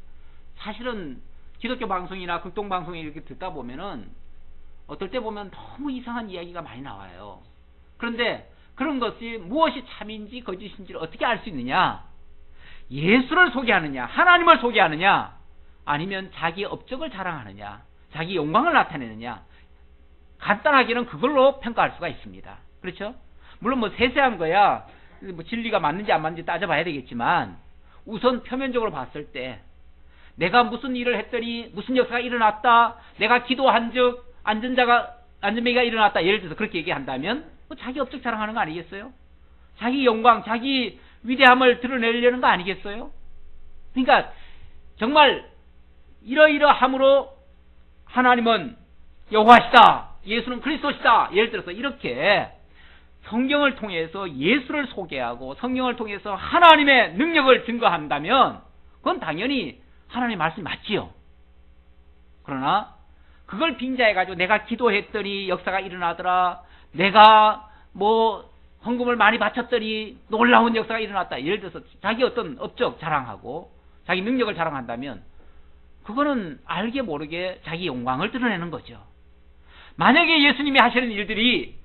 사실은 기독교 방송이나 극동 방송에 이렇게 듣다 보면은 어떨 때 보면 너무 이상한 이야기가 많이 나와요. 그런데 그런 것이 무엇이 참인지 거짓인지를 어떻게 알 수 있느냐? 예수를 소개하느냐, 하나님을 소개하느냐, 아니면 자기 업적을 자랑하느냐, 자기 영광을 나타내느냐, 간단하게는 그걸로 평가할 수가 있습니다. 그렇죠? 물론 뭐 세세한 거야 뭐 진리가 맞는지 안 맞는지 따져봐야 되겠지만 우선 표면적으로 봤을 때 내가 무슨 일을 했더니 무슨 역사가 일어났다, 내가 기도한 즉 안전매가 일어났다, 예를 들어서 그렇게 얘기한다면 뭐 자기 업적 자랑하는 거 아니겠어요? 자기 영광, 자기 위대함을 드러내려는 거 아니겠어요? 그러니까 정말 이러이러함으로 하나님은 여호와시다, 예수는 그리스도시다, 예를 들어서 이렇게 성경을 통해서 예수를 소개하고 성경을 통해서 하나님의 능력을 증거한다면 그건 당연히 하나님의 말씀이 맞지요. 그러나 그걸 빙자해가지고 내가 기도했더니 역사가 일어나더라, 내가 뭐 헌금을 많이 바쳤더니 놀라운 역사가 일어났다, 예를 들어서 자기 어떤 업적 자랑하고 자기 능력을 자랑한다면 그거는 알게 모르게 자기 영광을 드러내는 거죠. 만약에 예수님이 하시는 일들이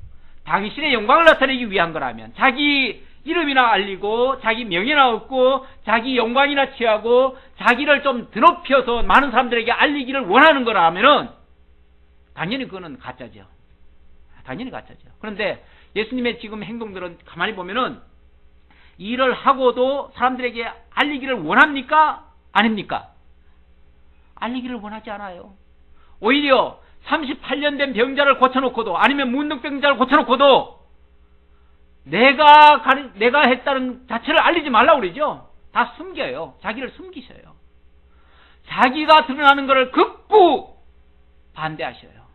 당신의 영광을 나타내기 위한 거라면, 자기 이름이나 알리고 자기 명예나 얻고 자기 영광이나 취하고 자기를 좀 드높여서 많은 사람들에게 알리기를 원하는 거라면은 당연히 그거는 가짜죠. 당연히 가짜죠. 그런데 예수님의 지금 행동들은 가만히 보면은 일을 하고도 사람들에게 알리기를 원합니까? 아닙니까? 알리기를 원하지 않아요. 오히려 38년 된 병자를 고쳐놓고도, 아니면 문둥병자를 고쳐놓고도 내가 했다는 자체를 알리지 말라고 그러죠. 다 숨겨요. 자기를 숨기셔요. 자기가 드러나는 것을 극구 반대하셔요.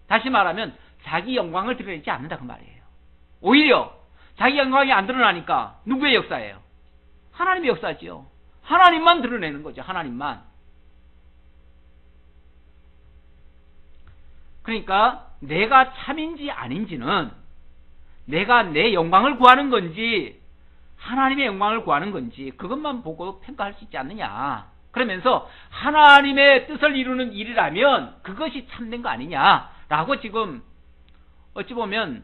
다시 말하면 자기 영광을 드러내지 않는다 그 말이에요. 오히려 자기 영광이 안 드러나니까 누구의 역사예요? 하나님의 역사지요. 하나님만 드러내는 거죠. 하나님만. 그러니까 내가 참인지 아닌지는 내가 내 영광을 구하는 건지 하나님의 영광을 구하는 건지 그것만 보고 평가할 수 있지 않느냐. 그러면서 하나님의 뜻을 이루는 일이라면 그것이 참된 거 아니냐라고 지금 어찌 보면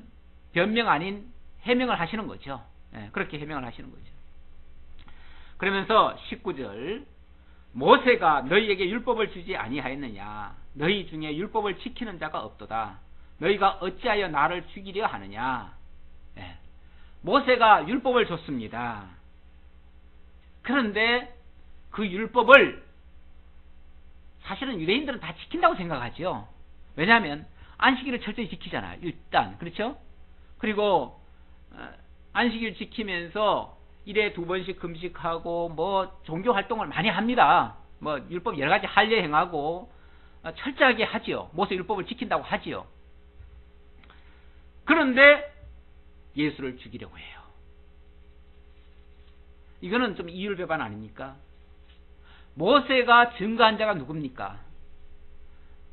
변명 아닌 해명을 하시는 거죠. 그렇게 해명을 하시는 거죠. 그러면서 19절, 모세가 너희에게 율법을 주지 아니하였느냐? 너희 중에 율법을 지키는 자가 없도다. 너희가 어찌하여 나를 죽이려 하느냐? 모세가 율법을 줬습니다. 그런데 그 율법을 사실은 유대인들은 다 지킨다고 생각하죠. 왜냐하면 안식일을 철저히 지키잖아요. 일단 그렇죠? 그리고 안식일 지키면서 일에 2번씩 금식하고 뭐 종교 활동을 많이 합니다. 뭐 율법 여러 가지 할례 행하고 철저하게 하지요. 모세 율법을 지킨다고 하지요. 그런데 예수를 죽이려고 해요. 이거는 좀 이율배반 아닙니까? 모세가 증거한 자가 누굽니까?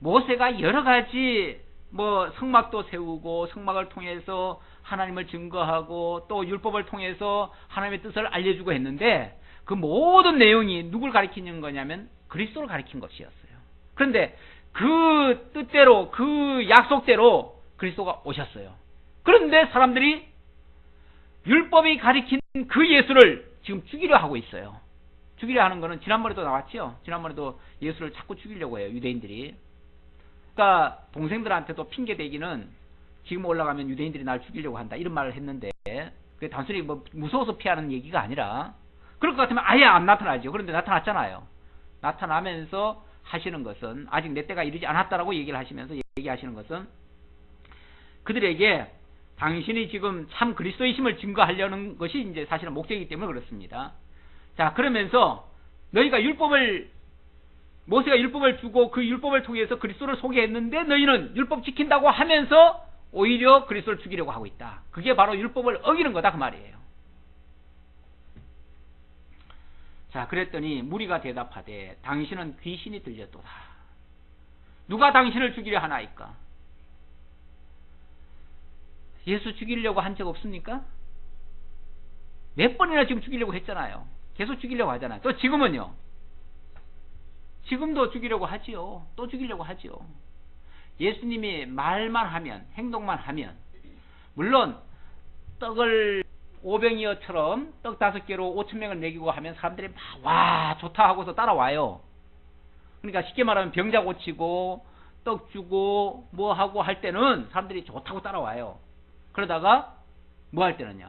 모세가 여러 가지 뭐 성막도 세우고 성막을 통해서 하나님을 증거하고 또 율법을 통해서 하나님의 뜻을 알려주고 했는데 그 모든 내용이 누굴 가리키는 거냐면 그리스도를 가리킨 것이었어요. 그런데 그 뜻대로 그 약속대로 그리스도가 오셨어요. 그런데 사람들이 율법이 가리킨 그 예수를 지금 죽이려 하고 있어요. 죽이려 하는 거는 지난번에도 나왔죠. 지난번에도 예수를 자꾸 죽이려고 해요. 유대인들이. 그러니까 동생들한테도 핑계대기는 지금 올라가면 유대인들이 날 죽이려고 한다 이런 말을 했는데 그게 단순히 뭐 무서워서 피하는 얘기가 아니라 그럴 것 같으면 아예 안 나타나죠. 그런데 나타났잖아요. 나타나면서 하시는 것은 아직 내 때가 이르지 않았다라고 얘기를 하시면서 얘기하시는 것은 그들에게 당신이 지금 참 그리스도이심을 증거하려는 것이 이제 사실은 목적이기 때문에 그렇습니다. 자, 그러면서 너희가 모세가 율법을 주고 그 율법을 통해서 그리스도를 소개했는데 너희는 율법 지킨다고 하면서 오히려 그리스도를 죽이려고 하고 있다. 그게 바로 율법을 어기는 거다 그 말이에요. 자, 그랬더니 무리가 대답하되 당신은 귀신이 들렸도다. 누가 당신을 죽이려 하나이까? 예수 죽이려고 한 적 없습니까? 몇 번이나 지금 죽이려고 했잖아요. 계속 죽이려고 하잖아요. 또 지금은요. 지금도 죽이려고 하지요. 또 죽이려고 하지요. 예수님이 말만 하면, 행동만 하면, 물론 떡을 오병이어처럼 떡 5개로 5,000명을 먹이고 하면 사람들이 막 와 좋다 하고서 따라와요. 그러니까 쉽게 말하면 병자 고치고 떡 주고 뭐 하고 할 때는 사람들이 좋다고 따라와요. 그러다가 뭐 할 때는요,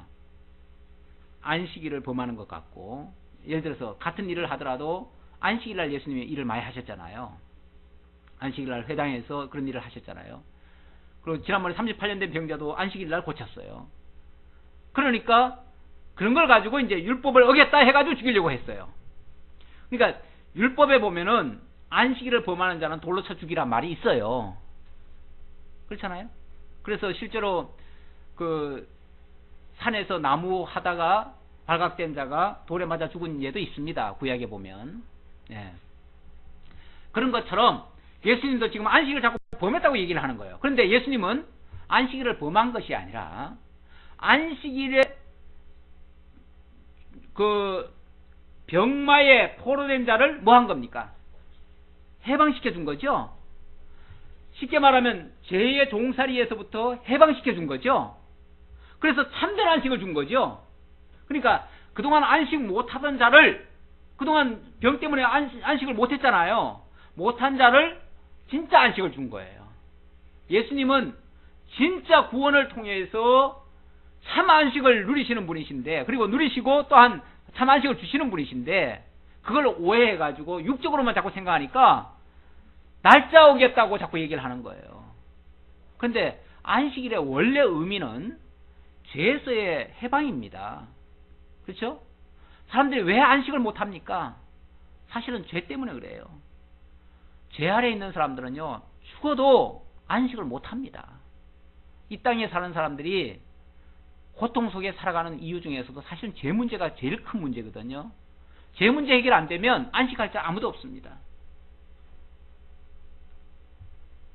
안식일을 범하는 것 같고, 예를 들어서 같은 일을 하더라도 안식일날 예수님이 일을 많이 하셨잖아요. 안식일날 회당에서 그런 일을 하셨잖아요. 그리고 지난번에 38년 된 병자도 안식일날 고쳤어요. 그러니까 그런 걸 가지고 이제 율법을 어겼다 해가지고 죽이려고 했어요. 그러니까 율법에 보면은 안식일을 범하는 자는 돌로 쳐 죽이란 말이 있어요. 그렇잖아요. 그래서 실제로 그 산에서 나무 하다가 발각된 자가 돌에 맞아 죽은 예도 있습니다. 구약에 보면. 예. 그런 것처럼 예수님도 지금 안식일을 자꾸 범했다고 얘기를 하는 거예요. 그런데 예수님은 안식일을 범한 것이 아니라 안식일에 그 병마에 포로된 자를 뭐 한 겁니까? 해방시켜 준 거죠. 쉽게 말하면 죄의 종살이에서부터 해방시켜 준 거죠. 그래서 참된 안식을 준 거죠. 그러니까 그동안 안식 못하던 자를, 그동안 병 때문에 안식을 못했잖아요. 못한 자를 진짜 안식을 준 거예요. 예수님은 진짜 구원을 통해서 참 안식을 누리시는 분이신데, 그리고 누리시고 또한 참 안식을 주시는 분이신데, 그걸 오해해가지고 육적으로만 자꾸 생각하니까 날짜 오겠다고 자꾸 얘기를 하는 거예요. 그런데 안식일의 원래 의미는 죄에서의 해방입니다. 그렇죠? 사람들이 왜 안식을 못합니까? 사실은 죄 때문에 그래요. 죄 아래에 있는 사람들은요, 죽어도 안식을 못합니다. 이 땅에 사는 사람들이 고통 속에 살아가는 이유 중에서도 사실은 죄 문제가 제일 큰 문제거든요. 죄 문제 해결 안 되면 안식할 자 아무도 없습니다.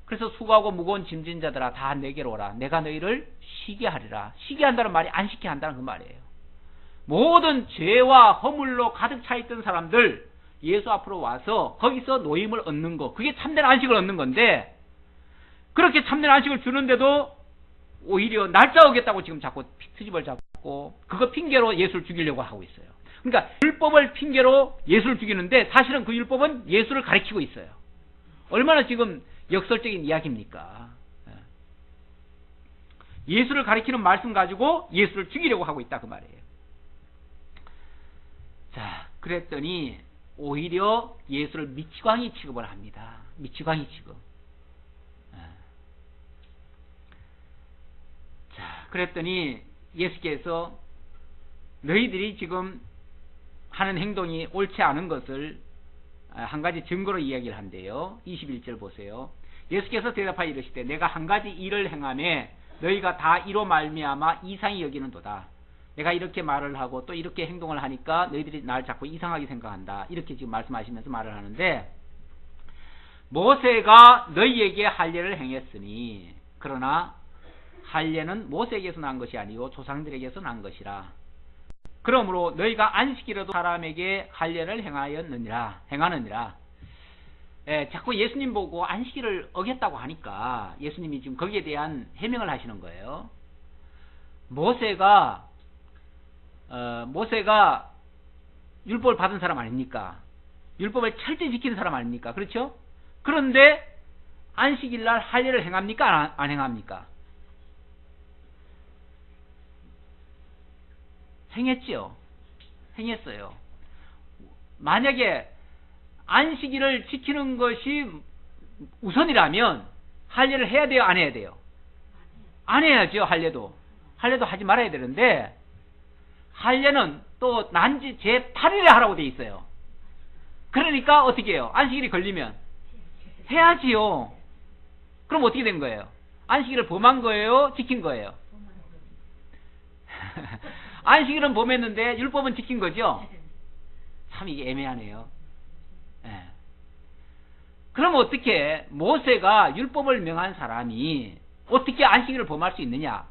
그래서 수고하고 무거운 짐진 자들아 다 내게로 오라. 내가 너희를 쉬게 하리라. 쉬게 한다는 말이 안식케 한다는 그 말이에요. 모든 죄와 허물로 가득 차 있던 사람들 예수 앞으로 와서 거기서 노임을 얻는 거, 그게 참된 안식을 얻는 건데, 그렇게 참된 안식을 주는데도 오히려 날짜 오겠다고 지금 자꾸 트집을 잡고 그거 핑계로 예수를 죽이려고 하고 있어요. 그러니까 율법을 핑계로 예수를 죽이는데 사실은 그 율법은 예수를 가리키고 있어요. 얼마나 지금 역설적인 이야기입니까? 예수를 가리키는 말씀 가지고 예수를 죽이려고 하고 있다 그 말이에요. 자, 그랬더니 오히려 예수를 미치광이 취급을 합니다. 미치광이 취급. 자, 그랬더니 예수께서 너희들이 지금 하는 행동이 옳지 않은 것을 한 가지 증거로 이야기를 한대요. 21절 보세요. 예수께서 대답하여 이르시되 내가 한 가지 일을 행하매 너희가 다 이로 말미암아 이상히 여기는도다. 내가 이렇게 말을 하고 또 이렇게 행동을 하니까 너희들이 날 자꾸 이상하게 생각한다. 이렇게 지금 말씀하시면서 말을 하는데, 모세가 너희에게 할례를 행했으니 그러나 할례는 모세에게서 난 것이 아니고 조상들에게서 난 것이라. 그러므로 너희가 안식일에도 사람에게 할례를 행하느니라. 자꾸 예수님 보고 안식일을 어겼다고 하니까 예수님이 지금 거기에 대한 해명을 하시는 거예요. 모세가 율법을 받은 사람 아닙니까? 율법을 철저히 지키는 사람 아닙니까? 그렇죠? 그런데 안식일날 할례를 행합니까? 안 행합니까? 행했지요. 행했어요. 만약에 안식일을 지키는 것이 우선이라면 할례를 해야 돼요? 안 해야 돼요? 안 해야죠. 할례도 하지 말아야 되는데, 할례는 또 난지 제8일에 하라고 돼 있어요. 그러니까 어떻게 해요? 안식일이 걸리면 해야지요. 그럼 어떻게 된 거예요? 안식일을 범한 거예요? 지킨 거예요? 안식일은 범했는데 율법은 지킨 거죠? 참 이게 애매하네요. 그럼 어떻게 모세가 율법을 명한 사람이 어떻게 안식일을 범할 수 있느냐?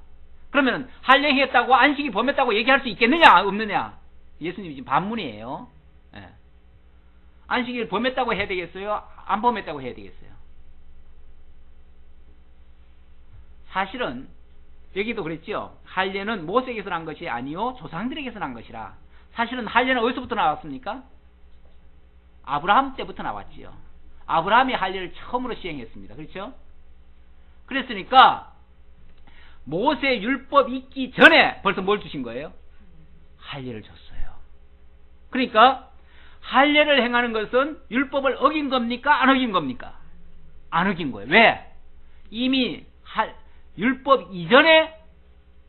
그러면 할례했다고 안식일 범했다고 얘기할 수 있겠느냐 없느냐? 예수님이 지금 반문이에요. 예. 안식일 범했다고 해야 되겠어요? 안 범했다고 해야 되겠어요? 사실은 여기도 그랬죠. 할례는 모세에게서 난 것이 아니요 조상들에게서 난 것이라. 사실은 할례는 어디서부터 나왔습니까? 아브라함 때부터 나왔지요. 아브라함이 할례를 처음으로 시행했습니다. 그렇죠? 그랬으니까 모세 율법 있기 전에 벌써 뭘 주신 거예요? 할례를 줬어요. 그러니까 할례를 행하는 것은 율법을 어긴 겁니까? 안 어긴 겁니까? 안 어긴 거예요. 왜? 이미 율법 이전에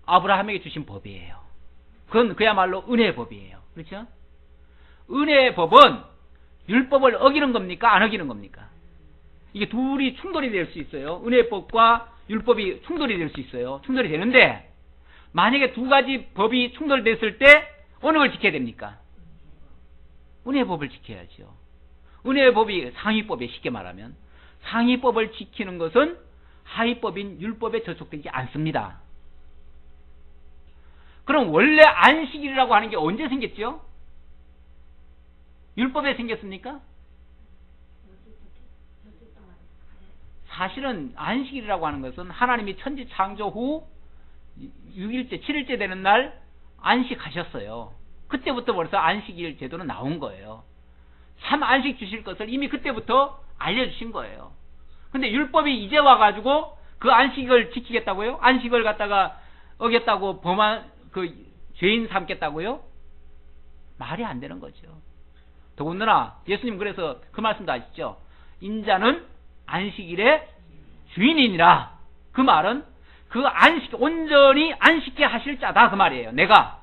아브라함에게 주신 법이에요. 그건 그야말로 은혜의 법이에요. 그렇죠? 은혜의 법은 율법을 어기는 겁니까? 안 어기는 겁니까? 이게 둘이 충돌이 될 수 있어요. 은혜의 법과 율법이 충돌이 될 수 있어요. 충돌이 되는데 만약에 두 가지 법이 충돌됐을 때 어느 걸 지켜야 됩니까? 은혜의 법을 지켜야죠. 은혜의 법이 상위법에 쉽게 말하면 상위법을 지키는 것은 하위법인 율법에 저촉되지 않습니다. 그럼 원래 안식일이라고 하는 게 언제 생겼죠? 율법에 생겼습니까? 사실은 안식일이라고 하는 것은 하나님이 천지 창조 후 6일째, 7일째 되는 날 안식하셨어요. 그때부터 벌써 안식일 제도는 나온 거예요. 참 안식 주실 것을 이미 그때부터 알려주신 거예요. 근데 율법이 이제 와가지고 그 안식을 지키겠다고요? 안식을 갖다가 어겼다고 죄인 삼겠다고요? 말이 안 되는 거죠. 더군다나 예수님 그래서 그 말씀도 아시죠? 인자는 안식일의 주인이니라. 그 말은 그 온전히 안식케 하실 자다 그 말이에요. 내가.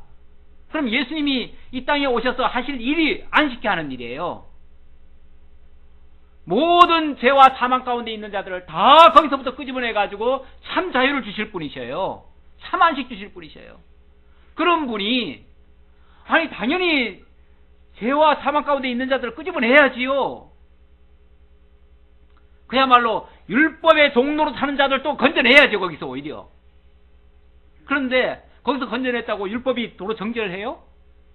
그럼 예수님이 이 땅에 오셔서 하실 일이 안식케 하는 일이에요. 모든 죄와 사망 가운데 있는 자들을 다 거기서부터 끄집어내가지고 참 자유를 주실 분이셔요. 참 안식 주실 분이셔요. 그런 분이 아니 당연히 죄와 사망 가운데 있는 자들을 끄집어내야지요. 그야말로 율법의 종로로 사는 자들도 건져내야죠. 거기서 오히려. 그런데 거기서 건져냈다고 율법이 도로 정죄를 해요?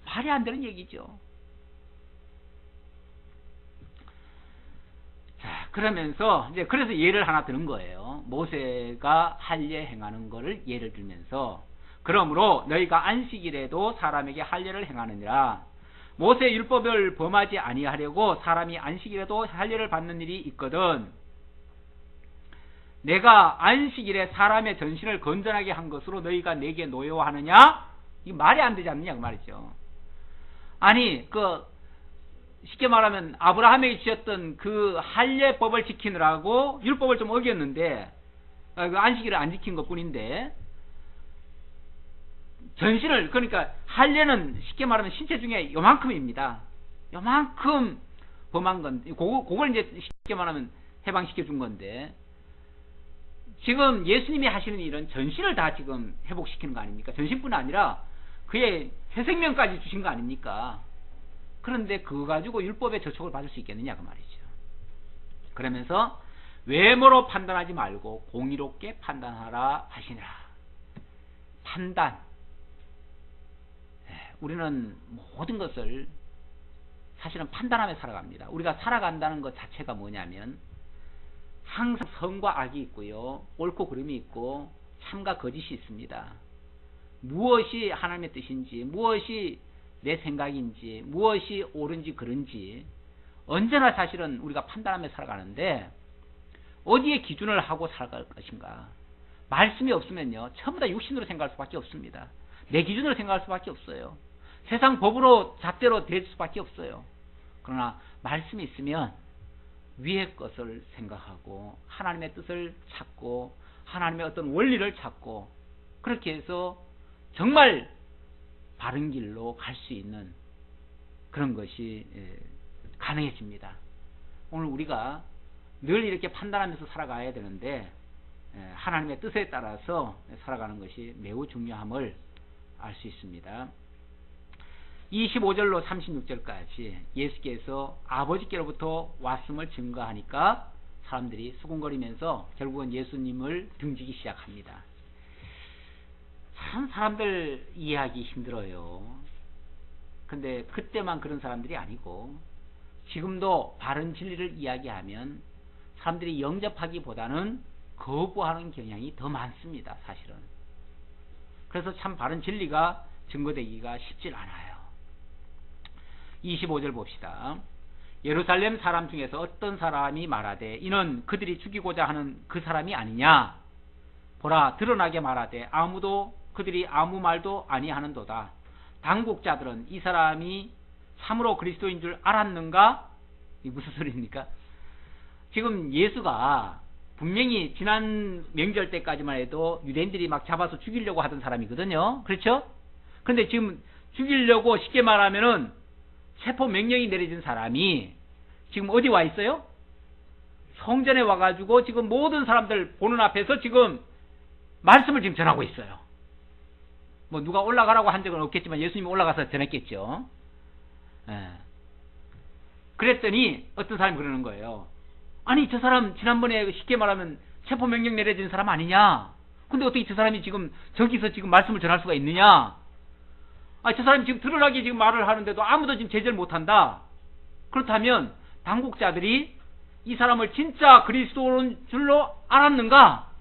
말이 안 되는 얘기죠. 자, 그러면서 이제 그래서 예를 하나 드는 거예요. 모세가 할례 행하는 거를 예를 들면서 그러므로 너희가 안식일에도 사람에게 할례를 행하느니라. 모세 율법을 범하지 아니하려고 사람이 안식일에도 할례를 받는 일이 있거든. 내가 안식일에 사람의 전신을 건전하게 한 것으로 너희가 내게 노여워하느냐? 이게 말이 안 되지 않느냐 그 말이죠. 아니 쉽게 말하면 아브라함에게 주셨던 그 할례법을 지키느라고 율법을 좀 어겼는데 그 안식일을 안 지킨 것뿐인데 전신을 그러니까 할례는 쉽게 말하면 신체 중에 요만큼입니다. 요만큼 범한 건데 그걸 이제 쉽게 말하면 해방시켜 준 건데 지금 예수님이 하시는 일은 전신을 다 지금 회복시키는 거 아닙니까? 전신뿐 아니라 그의 새 생명까지 주신 거 아닙니까? 그런데 그거 가지고 율법의 저촉을 받을 수 있겠느냐 그 말이죠. 그러면서 외모로 판단하지 말고 공의롭게 판단하라 하시니라. 판단. 우리는 모든 것을 사실은 판단하며 살아갑니다. 우리가 살아간다는 것 자체가 뭐냐면 항상 선과 악이 있고요. 옳고 그름이 있고 참과 거짓이 있습니다. 무엇이 하나님의 뜻인지 무엇이 내 생각인지 무엇이 옳은지 그른지 언제나 사실은 우리가 판단하며 살아가는데 어디에 기준을 하고 살아갈 것인가. 말씀이 없으면요 전부 다 육신으로 생각할 수밖에 없습니다. 내 기준으로 생각할 수밖에 없어요. 세상 법으로 잣대로 될 수밖에 없어요. 그러나 말씀이 있으면 위의 것을 생각하고 하나님의 뜻을 찾고 하나님의 어떤 원리를 찾고 그렇게 해서 정말 바른 길로 갈 수 있는 그런 것이 가능해집니다. 오늘 우리가 늘 이렇게 판단하면서 살아가야 되는데 하나님의 뜻에 따라서 살아가는 것이 매우 중요함을 알 수 있습니다. 25절로 36절까지 예수께서 아버지께로부터 왔음을 증거하니까 사람들이 수군거리면서 결국은 예수님을 등지기 시작합니다. 참 사람들 이해하기 힘들어요. 근데 그때만 그런 사람들이 아니고 지금도 바른 진리를 이야기하면 사람들이 영접하기보다는 거부하는 경향이 더 많습니다. 사실은. 그래서 참 바른 진리가 증거되기가 쉽질 않아요. 25절 봅시다. 예루살렘 사람 중에서 어떤 사람이 말하되 이는 그들이 죽이고자 하는 그 사람이 아니냐. 보라 드러나게 말하되 아무도 그들이 아무 말도 아니하는도다. 당국자들은 이 사람이 참으로 그리스도인 줄 알았는가? 이게 무슨 소리입니까? 지금 예수가 분명히 지난 명절 때까지만 해도 유대인들이 막 잡아서 죽이려고 하던 사람이거든요. 그렇죠? 그런데 지금 죽이려고 쉽게 말하면은 체포 명령이 내려진 사람이 지금 어디 와 있어요? 성전에 와가지고 지금 모든 사람들 보는 앞에서 지금 말씀을 지금 전하고 있어요. 뭐 누가 올라가라고 한 적은 없겠지만 예수님이 올라가서 전했겠죠. 예. 그랬더니 어떤 사람이 그러는 거예요. 아니 저 사람 지난번에 쉽게 말하면 체포 명령 내려진 사람 아니냐? 근데 어떻게 저 사람이 지금 저기서 지금 말씀을 전할 수가 있느냐? 아, 저 사람이 지금 드러나게 지금 말을 하는데도 아무도 지금 제재를 못한다. 그렇다면 당국자들이 이 사람을 진짜 그리스도인 줄로 알았는가?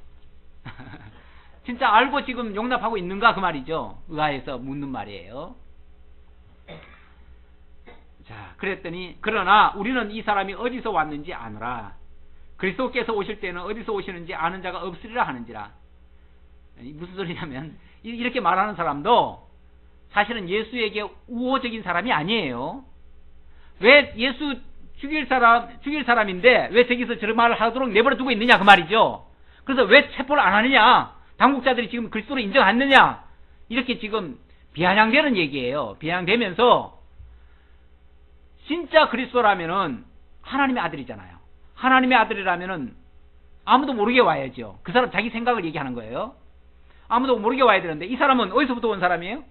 진짜 알고 지금 용납하고 있는가? 그 말이죠. 의아해서 묻는 말이에요. 자, 그랬더니 그러나 우리는 이 사람이 어디서 왔는지 아노라. 그리스도께서 오실 때는 어디서 오시는지 아는 자가 없으리라 하는지라. 무슨 소리냐면 이렇게 말하는 사람도 사실은 예수에게 우호적인 사람이 아니에요. 왜 예수 죽일 사람인데 왜 저기서 저런 말을 하도록 내버려 두고 있느냐 그 말이죠. 그래서 왜 체포를 안 하느냐? 당국자들이 지금 그리스도를 인정하느냐? 이렇게 지금 비아냥되는 얘기예요. 비아냥되면서 진짜 그리스도라면은 하나님의 아들이잖아요. 하나님의 아들이라면은 아무도 모르게 와야죠. 그 사람 자기 생각을 얘기하는 거예요. 아무도 모르게 와야 되는데 이 사람은 어디서부터 온 사람이에요?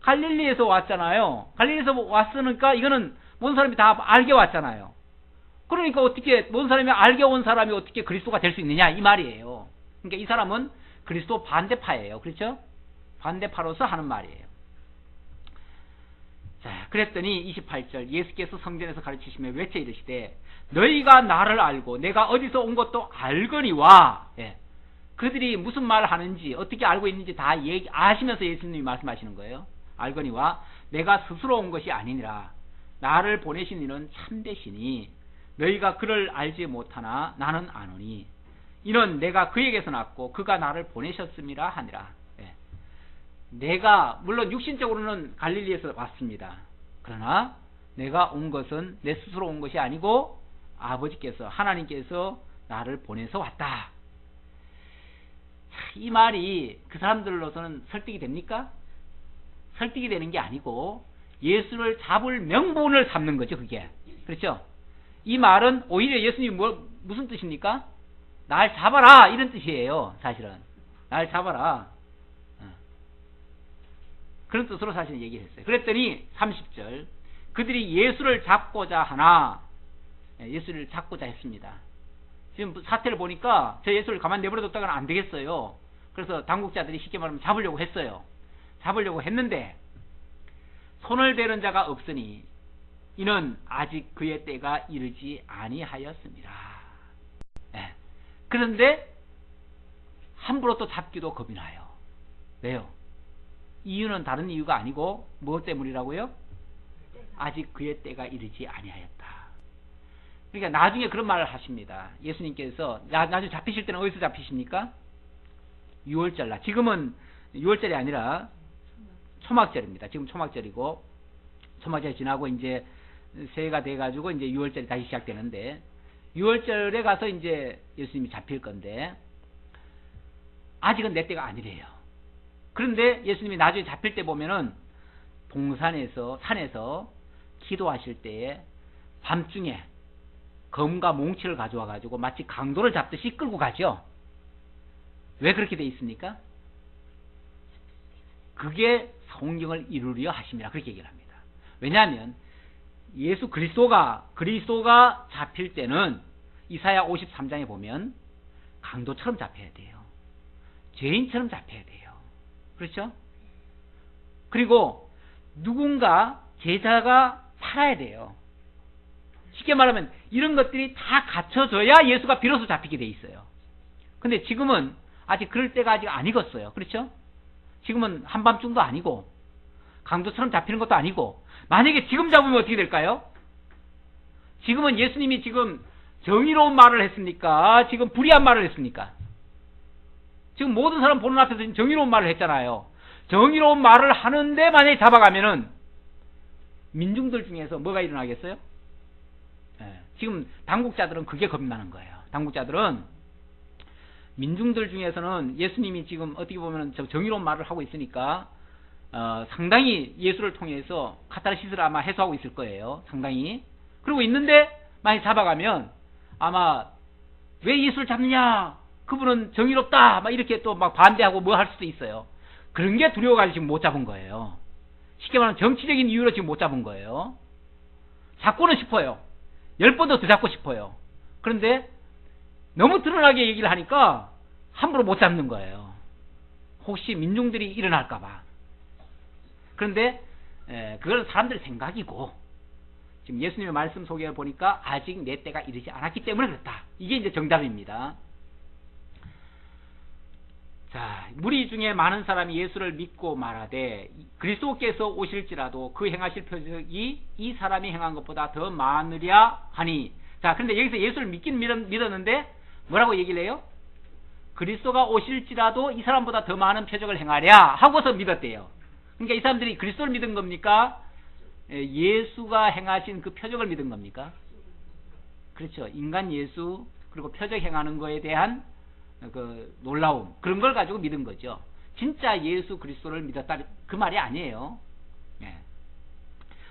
갈릴리에서 왔잖아요. 갈릴리에서 왔으니까 이거는 모든 사람이 다 알게 왔잖아요. 그러니까 어떻게 모든 사람이 알게 온 사람이 어떻게 그리스도가 될 수 있느냐 이 말이에요. 그러니까 이 사람은 그리스도 반대파예요. 그렇죠? 반대파로서 하는 말이에요. 자, 그랬더니 28절 예수께서 성전에서 가르치시며 외쳐 이르시되 너희가 나를 알고 내가 어디서 온 것도 알거니와. 예. 그들이 무슨 말을 하는지 어떻게 알고 있는지 다 아시면서 예수님이 말씀하시는 거예요. 알거니와 내가 스스로 온 것이 아니니라. 나를 보내신 이는 참되시니 너희가 그를 알지 못하나 나는 아노니 이는 내가 그에게서 났고 그가 나를 보내셨음이라 하니라. 예. 내가 물론 육신적으로는 갈릴리에서 왔습니다. 그러나 내가 온 것은 내 스스로 온 것이 아니고 아버지께서 하나님께서 나를 보내서 왔다. 이 말이 그 사람들로서는 설득이 됩니까? 설득이 되는 게 아니고 예수를 잡을 명분을 삼는 거죠. 그게 그렇죠? 이 말은 오히려 예수님이 무슨 뜻입니까? 날 잡아라 이런 뜻이에요. 사실은 날 잡아라 그런 뜻으로 사실 얘기를 했어요. 그랬더니 30절 그들이 예수를 잡고자 하나. 예수를 잡고자 했습니다. 지금 사태를 보니까 저 예수를 가만 내버려뒀다가는 안 되겠어요. 그래서 당국자들이 쉽게 말하면 잡으려고 했어요. 잡으려고 했는데 손을 대는 자가 없으니 이는 아직 그의 때가 이르지 아니하였습니다. 네. 그런데 함부로 또 잡기도 겁이 나요. 왜요? 이유는 다른 이유가 아니고 무엇 때문이라고요? 아직 그의 때가 이르지 아니하였다. 그러니까 나중에 그런 말을 하십니다. 예수님께서 나중에 잡히실 때는 어디서 잡히십니까? 6월절 날. 지금은 6월절이 아니라 초막절입니다. 지금 초막절이고 초막절이 지나고 이제 새해가 돼가지고 이제 6월절이 다시 시작되는데 6월절에 가서 이제 예수님이 잡힐 건데 아직은 내 때가 아니래요. 그런데 예수님이 나중에 잡힐 때 보면은 동산에서 산에서 기도하실 때에 밤중에 검과 몽치를 가져와 가지고 마치 강도를 잡듯이 끌고 가죠. 왜 그렇게 돼 있습니까? 그게 성경을 이루려 하심이라 그렇게 얘기를 합니다. 왜냐하면 예수 그리스도가 잡힐 때는 이사야 53장에 보면 강도처럼 잡혀야 돼요. 죄인처럼 잡혀야 돼요. 그렇죠? 그리고 누군가 제자가 살아야 돼요. 쉽게 말하면 이런 것들이 다 갖춰져야 예수가 비로소 잡히게 돼 있어요. 근데 지금은 아직 그럴 때가 아직 안 익었어요. 그렇죠? 지금은 한밤중도 아니고 강도처럼 잡히는 것도 아니고, 만약에 지금 잡으면 어떻게 될까요? 지금은 예수님이 지금 정의로운 말을 했습니까? 지금 불의한 말을 했습니까? 지금 모든 사람 보는 앞에서 정의로운 말을 했잖아요. 정의로운 말을 하는데 만약에 잡아가면은 민중들 중에서 뭐가 일어나겠어요? 지금 당국자들은 그게 겁나는 거예요. 당국자들은 민중들 중에서는 예수님이 지금 어떻게 보면 정의로운 말을 하고 있으니까 상당히 예수를 통해서 카타르시스를 아마 해소하고 있을 거예요. 상당히. 그러고 있는데 만약 잡아가면 아마 왜 예수를 잡느냐, 그분은 정의롭다, 막 이렇게 또 막 반대하고 뭐 할 수도 있어요. 그런 게 두려워가지고 지금 못 잡은 거예요. 쉽게 말하면 정치적인 이유로 지금 못 잡은 거예요. 잡고는 싶어요. 10번도 더 잡고 싶어요. 그런데 너무 드러나게 얘기를 하니까 함부로 못 잡는 거예요. 혹시 민중들이 일어날까봐. 그런데 그건 사람들의 생각이고, 지금 예수님의 말씀 속에 보니까 아직 내 때가 이르지 않았기 때문에 그렇다. 이게 이제 정답입니다. 자, 무리 중에 많은 사람이 예수를 믿고 말하되 그리스도께서 오실지라도 그 행하실 표적이 이 사람이 행한 것보다 더 많으랴 하니. 자, 그런데 여기서 예수를 믿긴 믿었는데 뭐라고 얘기를 해요? 그리스도가 오실지라도 이 사람보다 더 많은 표적을 행하랴 하고서 믿었대요. 그러니까 이 사람들이 그리스도를 믿은 겁니까? 예수가 행하신 그 표적을 믿은 겁니까? 그렇죠. 인간 예수 그리고 표적 행하는 거에 대한 그 놀라움, 그런 걸 가지고 믿은 거죠. 진짜 예수 그리스도를 믿었다 그 말이 아니에요.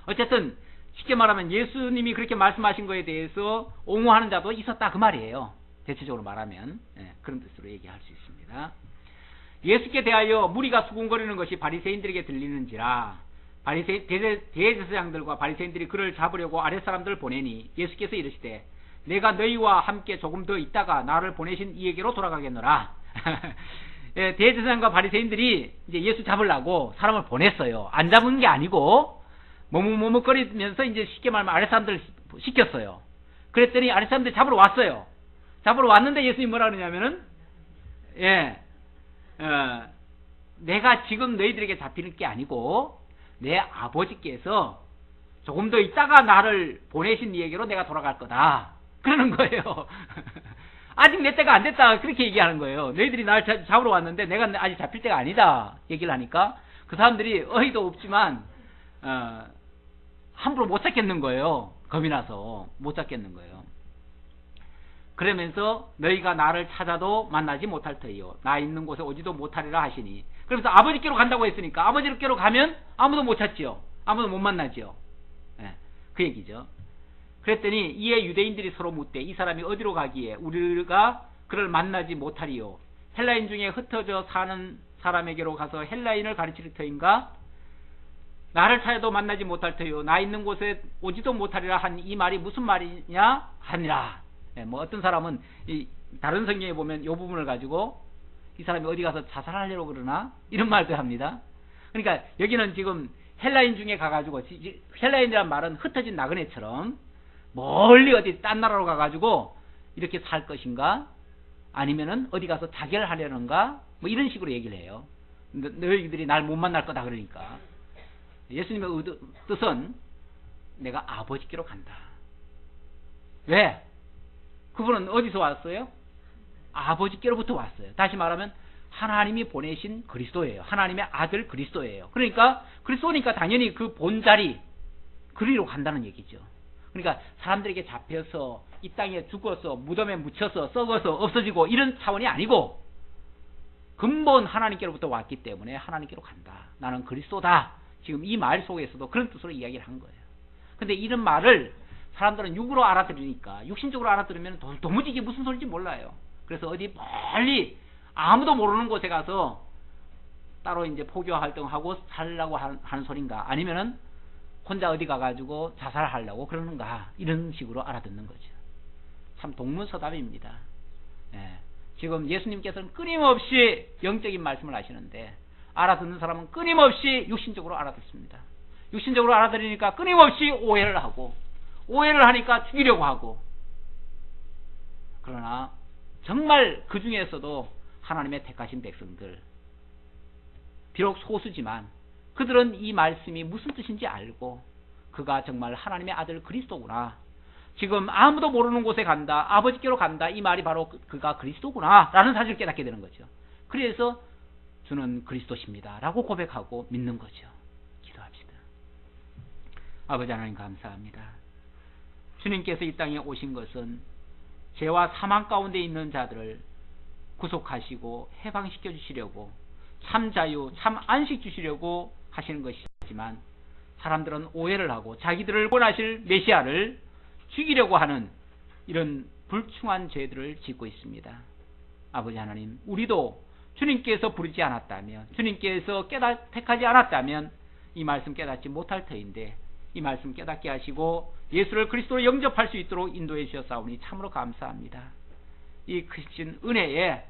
어쨌든 쉽게 말하면 예수님이 그렇게 말씀하신 거에 대해서 옹호하는 자도 있었다 그 말이에요. 대체적으로 말하면 그런 뜻으로 얘기할 수 있습니다. 예수께 대하여 무리가 수군거리는 것이 바리새인들에게 들리는지라 대제사장들과 바리새인들이 그를 잡으려고 아랫사람들을 보내니 예수께서 이르시되 내가 너희와 함께 조금 더 있다가 나를 보내신 이에게로 돌아가겠노라. 대제사장과 바리새인들이 이제 예수 잡으려고 사람을 보냈어요. 안 잡은 게 아니고 머뭇머뭇거리면서 이제 쉽게 말하면 아랫사람들 시켰어요. 그랬더니 아랫사람들이 잡으러 왔어요. 잡으러 왔는데 예수님이 뭐라 그러냐면은 내가 지금 너희들에게 잡히는 게 아니고 내 아버지께서 조금 더 있다가 나를 보내신 이에게로 내가 돌아갈 거다 그러는 거예요. 아직 내 때가 안 됐다 그렇게 얘기하는 거예요. 너희들이 나를 잡으러 왔는데 내가 아직 잡힐 때가 아니다 얘기를 하니까 그 사람들이 어이도 없지만 함부로 못 잡겠는 거예요. 겁이 나서 못 잡겠는 거예요. 그러면서 너희가 나를 찾아도 만나지 못할 터이요 나 있는 곳에 오지도 못하리라 하시니. 그러면서 아버지께로 간다고 했으니까 아버지께로 가면 아무도 못 찾지요. 아무도 못 만나지요. 그 얘기죠. 그랬더니 이에 유대인들이 서로 묻되 이 사람이 어디로 가기에 우리가 그를 만나지 못하리요. 헬라인 중에 흩어져 사는 사람에게로 가서 헬라인을 가르칠 터인가? 나를 찾아도 만나지 못할 터요 나 있는 곳에 오지도 못하리라 한 이 말이 무슨 말이냐 하니라. 뭐 어떤 사람은 다른 성경에 보면 이 부분을 가지고 이 사람이 어디 가서 자살하려고 그러나 이런 말도 합니다. 그러니까 여기는 지금 헬라인 중에 가가지고, 헬라인이란 말은 흩어진 나그네처럼 멀리 어디 딴 나라로 가가지고 이렇게 살 것인가 아니면은 어디 가서 자결 하려는가 뭐 이런 식으로 얘기를 해요. 너희들이 날 못 만날 거다 그러니까. 예수님의 뜻은 내가 아버지께로 간다. 왜? 그분은 어디서 왔어요? 아버지께로부터 왔어요. 다시 말하면 하나님이 보내신 그리스도예요. 하나님의 아들 그리스도예요. 그러니까 그리스도니까 당연히 그 본자리 그리로 간다는 얘기죠. 그러니까 사람들에게 잡혀서 이 땅에 죽어서 무덤에 묻혀서 썩어서 없어지고 이런 차원이 아니고 근본 하나님께로부터 왔기 때문에 하나님께로 간다. 나는 그리스도다. 지금 이 말 속에서도 그런 뜻으로 이야기를 한 거예요. 근데 이런 말을 사람들은 육으로 알아들으니까, 육신적으로 알아들으면 도무지 이게 무슨 소리인지 몰라요. 그래서 어디 멀리 아무도 모르는 곳에 가서 따로 이제 포교 활동하고 살려고 하는 소린가, 아니면은 혼자 어디 가가지고 자살하려고 그러는가, 이런 식으로 알아듣는 거죠. 참 동문서답입니다. 지금 예수님께서는 끊임없이 영적인 말씀을 하시는데 알아듣는 사람은 끊임없이 육신적으로 알아듣습니다. 육신적으로 알아들으니까 끊임없이 오해를 하고, 오해를 하니까 죽이려고 하고. 그러나 정말 그 중에서도 하나님의 택하신 백성들, 비록 소수지만 그들은 이 말씀이 무슨 뜻인지 알고, 그가 정말 하나님의 아들 그리스도구나, 지금 아무도 모르는 곳에 간다, 아버지께로 간다, 이 말이 바로 그가 그리스도구나 라는 사실을 깨닫게 되는 거죠. 그래서 주는 그리스도십니다 라고 고백하고 믿는 거죠. 기도합시다. 아버지 하나님 감사합니다. 주님께서 이 땅에 오신 것은 죄와 사망 가운데 있는 자들을 구속하시고 해방시켜 주시려고, 참 자유, 참 안식 주시려고 하시는 것이지만, 사람들은 오해를 하고 자기들을 원하실 메시아를 죽이려고 하는 이런 불충한 죄들을 짓고 있습니다. 아버지 하나님, 우리도 주님께서 부르지 않았다면, 주님께서 택하지 않았다면 이 말씀 깨닫지 못할 터인데, 이 말씀 깨닫게 하시고 예수를 그리스도로 영접할 수 있도록 인도해 주셨사오니 참으로 감사합니다. 이 크신 은혜에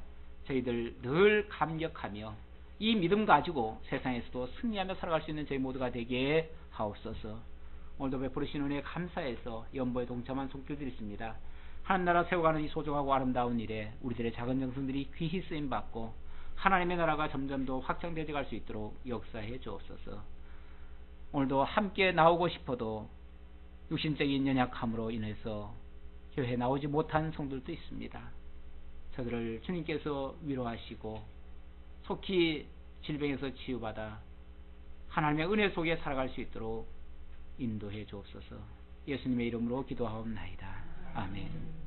저희들 늘 감격하며 이 믿음 가지고 세상에서도 승리하며 살아갈 수 있는 저희 모두가 되게 하옵소서. 오늘도 베풀으신 은혜에 감사해서 연보에 동참한 손길들이 있습니다. 하늘나라 세워가는 이 소중하고 아름다운 일에 우리들의 작은 정성들이 귀히 쓰임받고 하나님의 나라가 점점 더 확장되어 갈 수 있도록 역사해 주옵소서. 오늘도 함께 나오고 싶어도 육신적인 연약함으로 인해서 교회에 나오지 못한 성들도 있습니다. 저들을 주님께서 위로하시고 속히 질병에서 치유받아 하나님의 은혜 속에 살아갈 수 있도록 인도해 주옵소서. 예수님의 이름으로 기도하옵나이다. 아멘.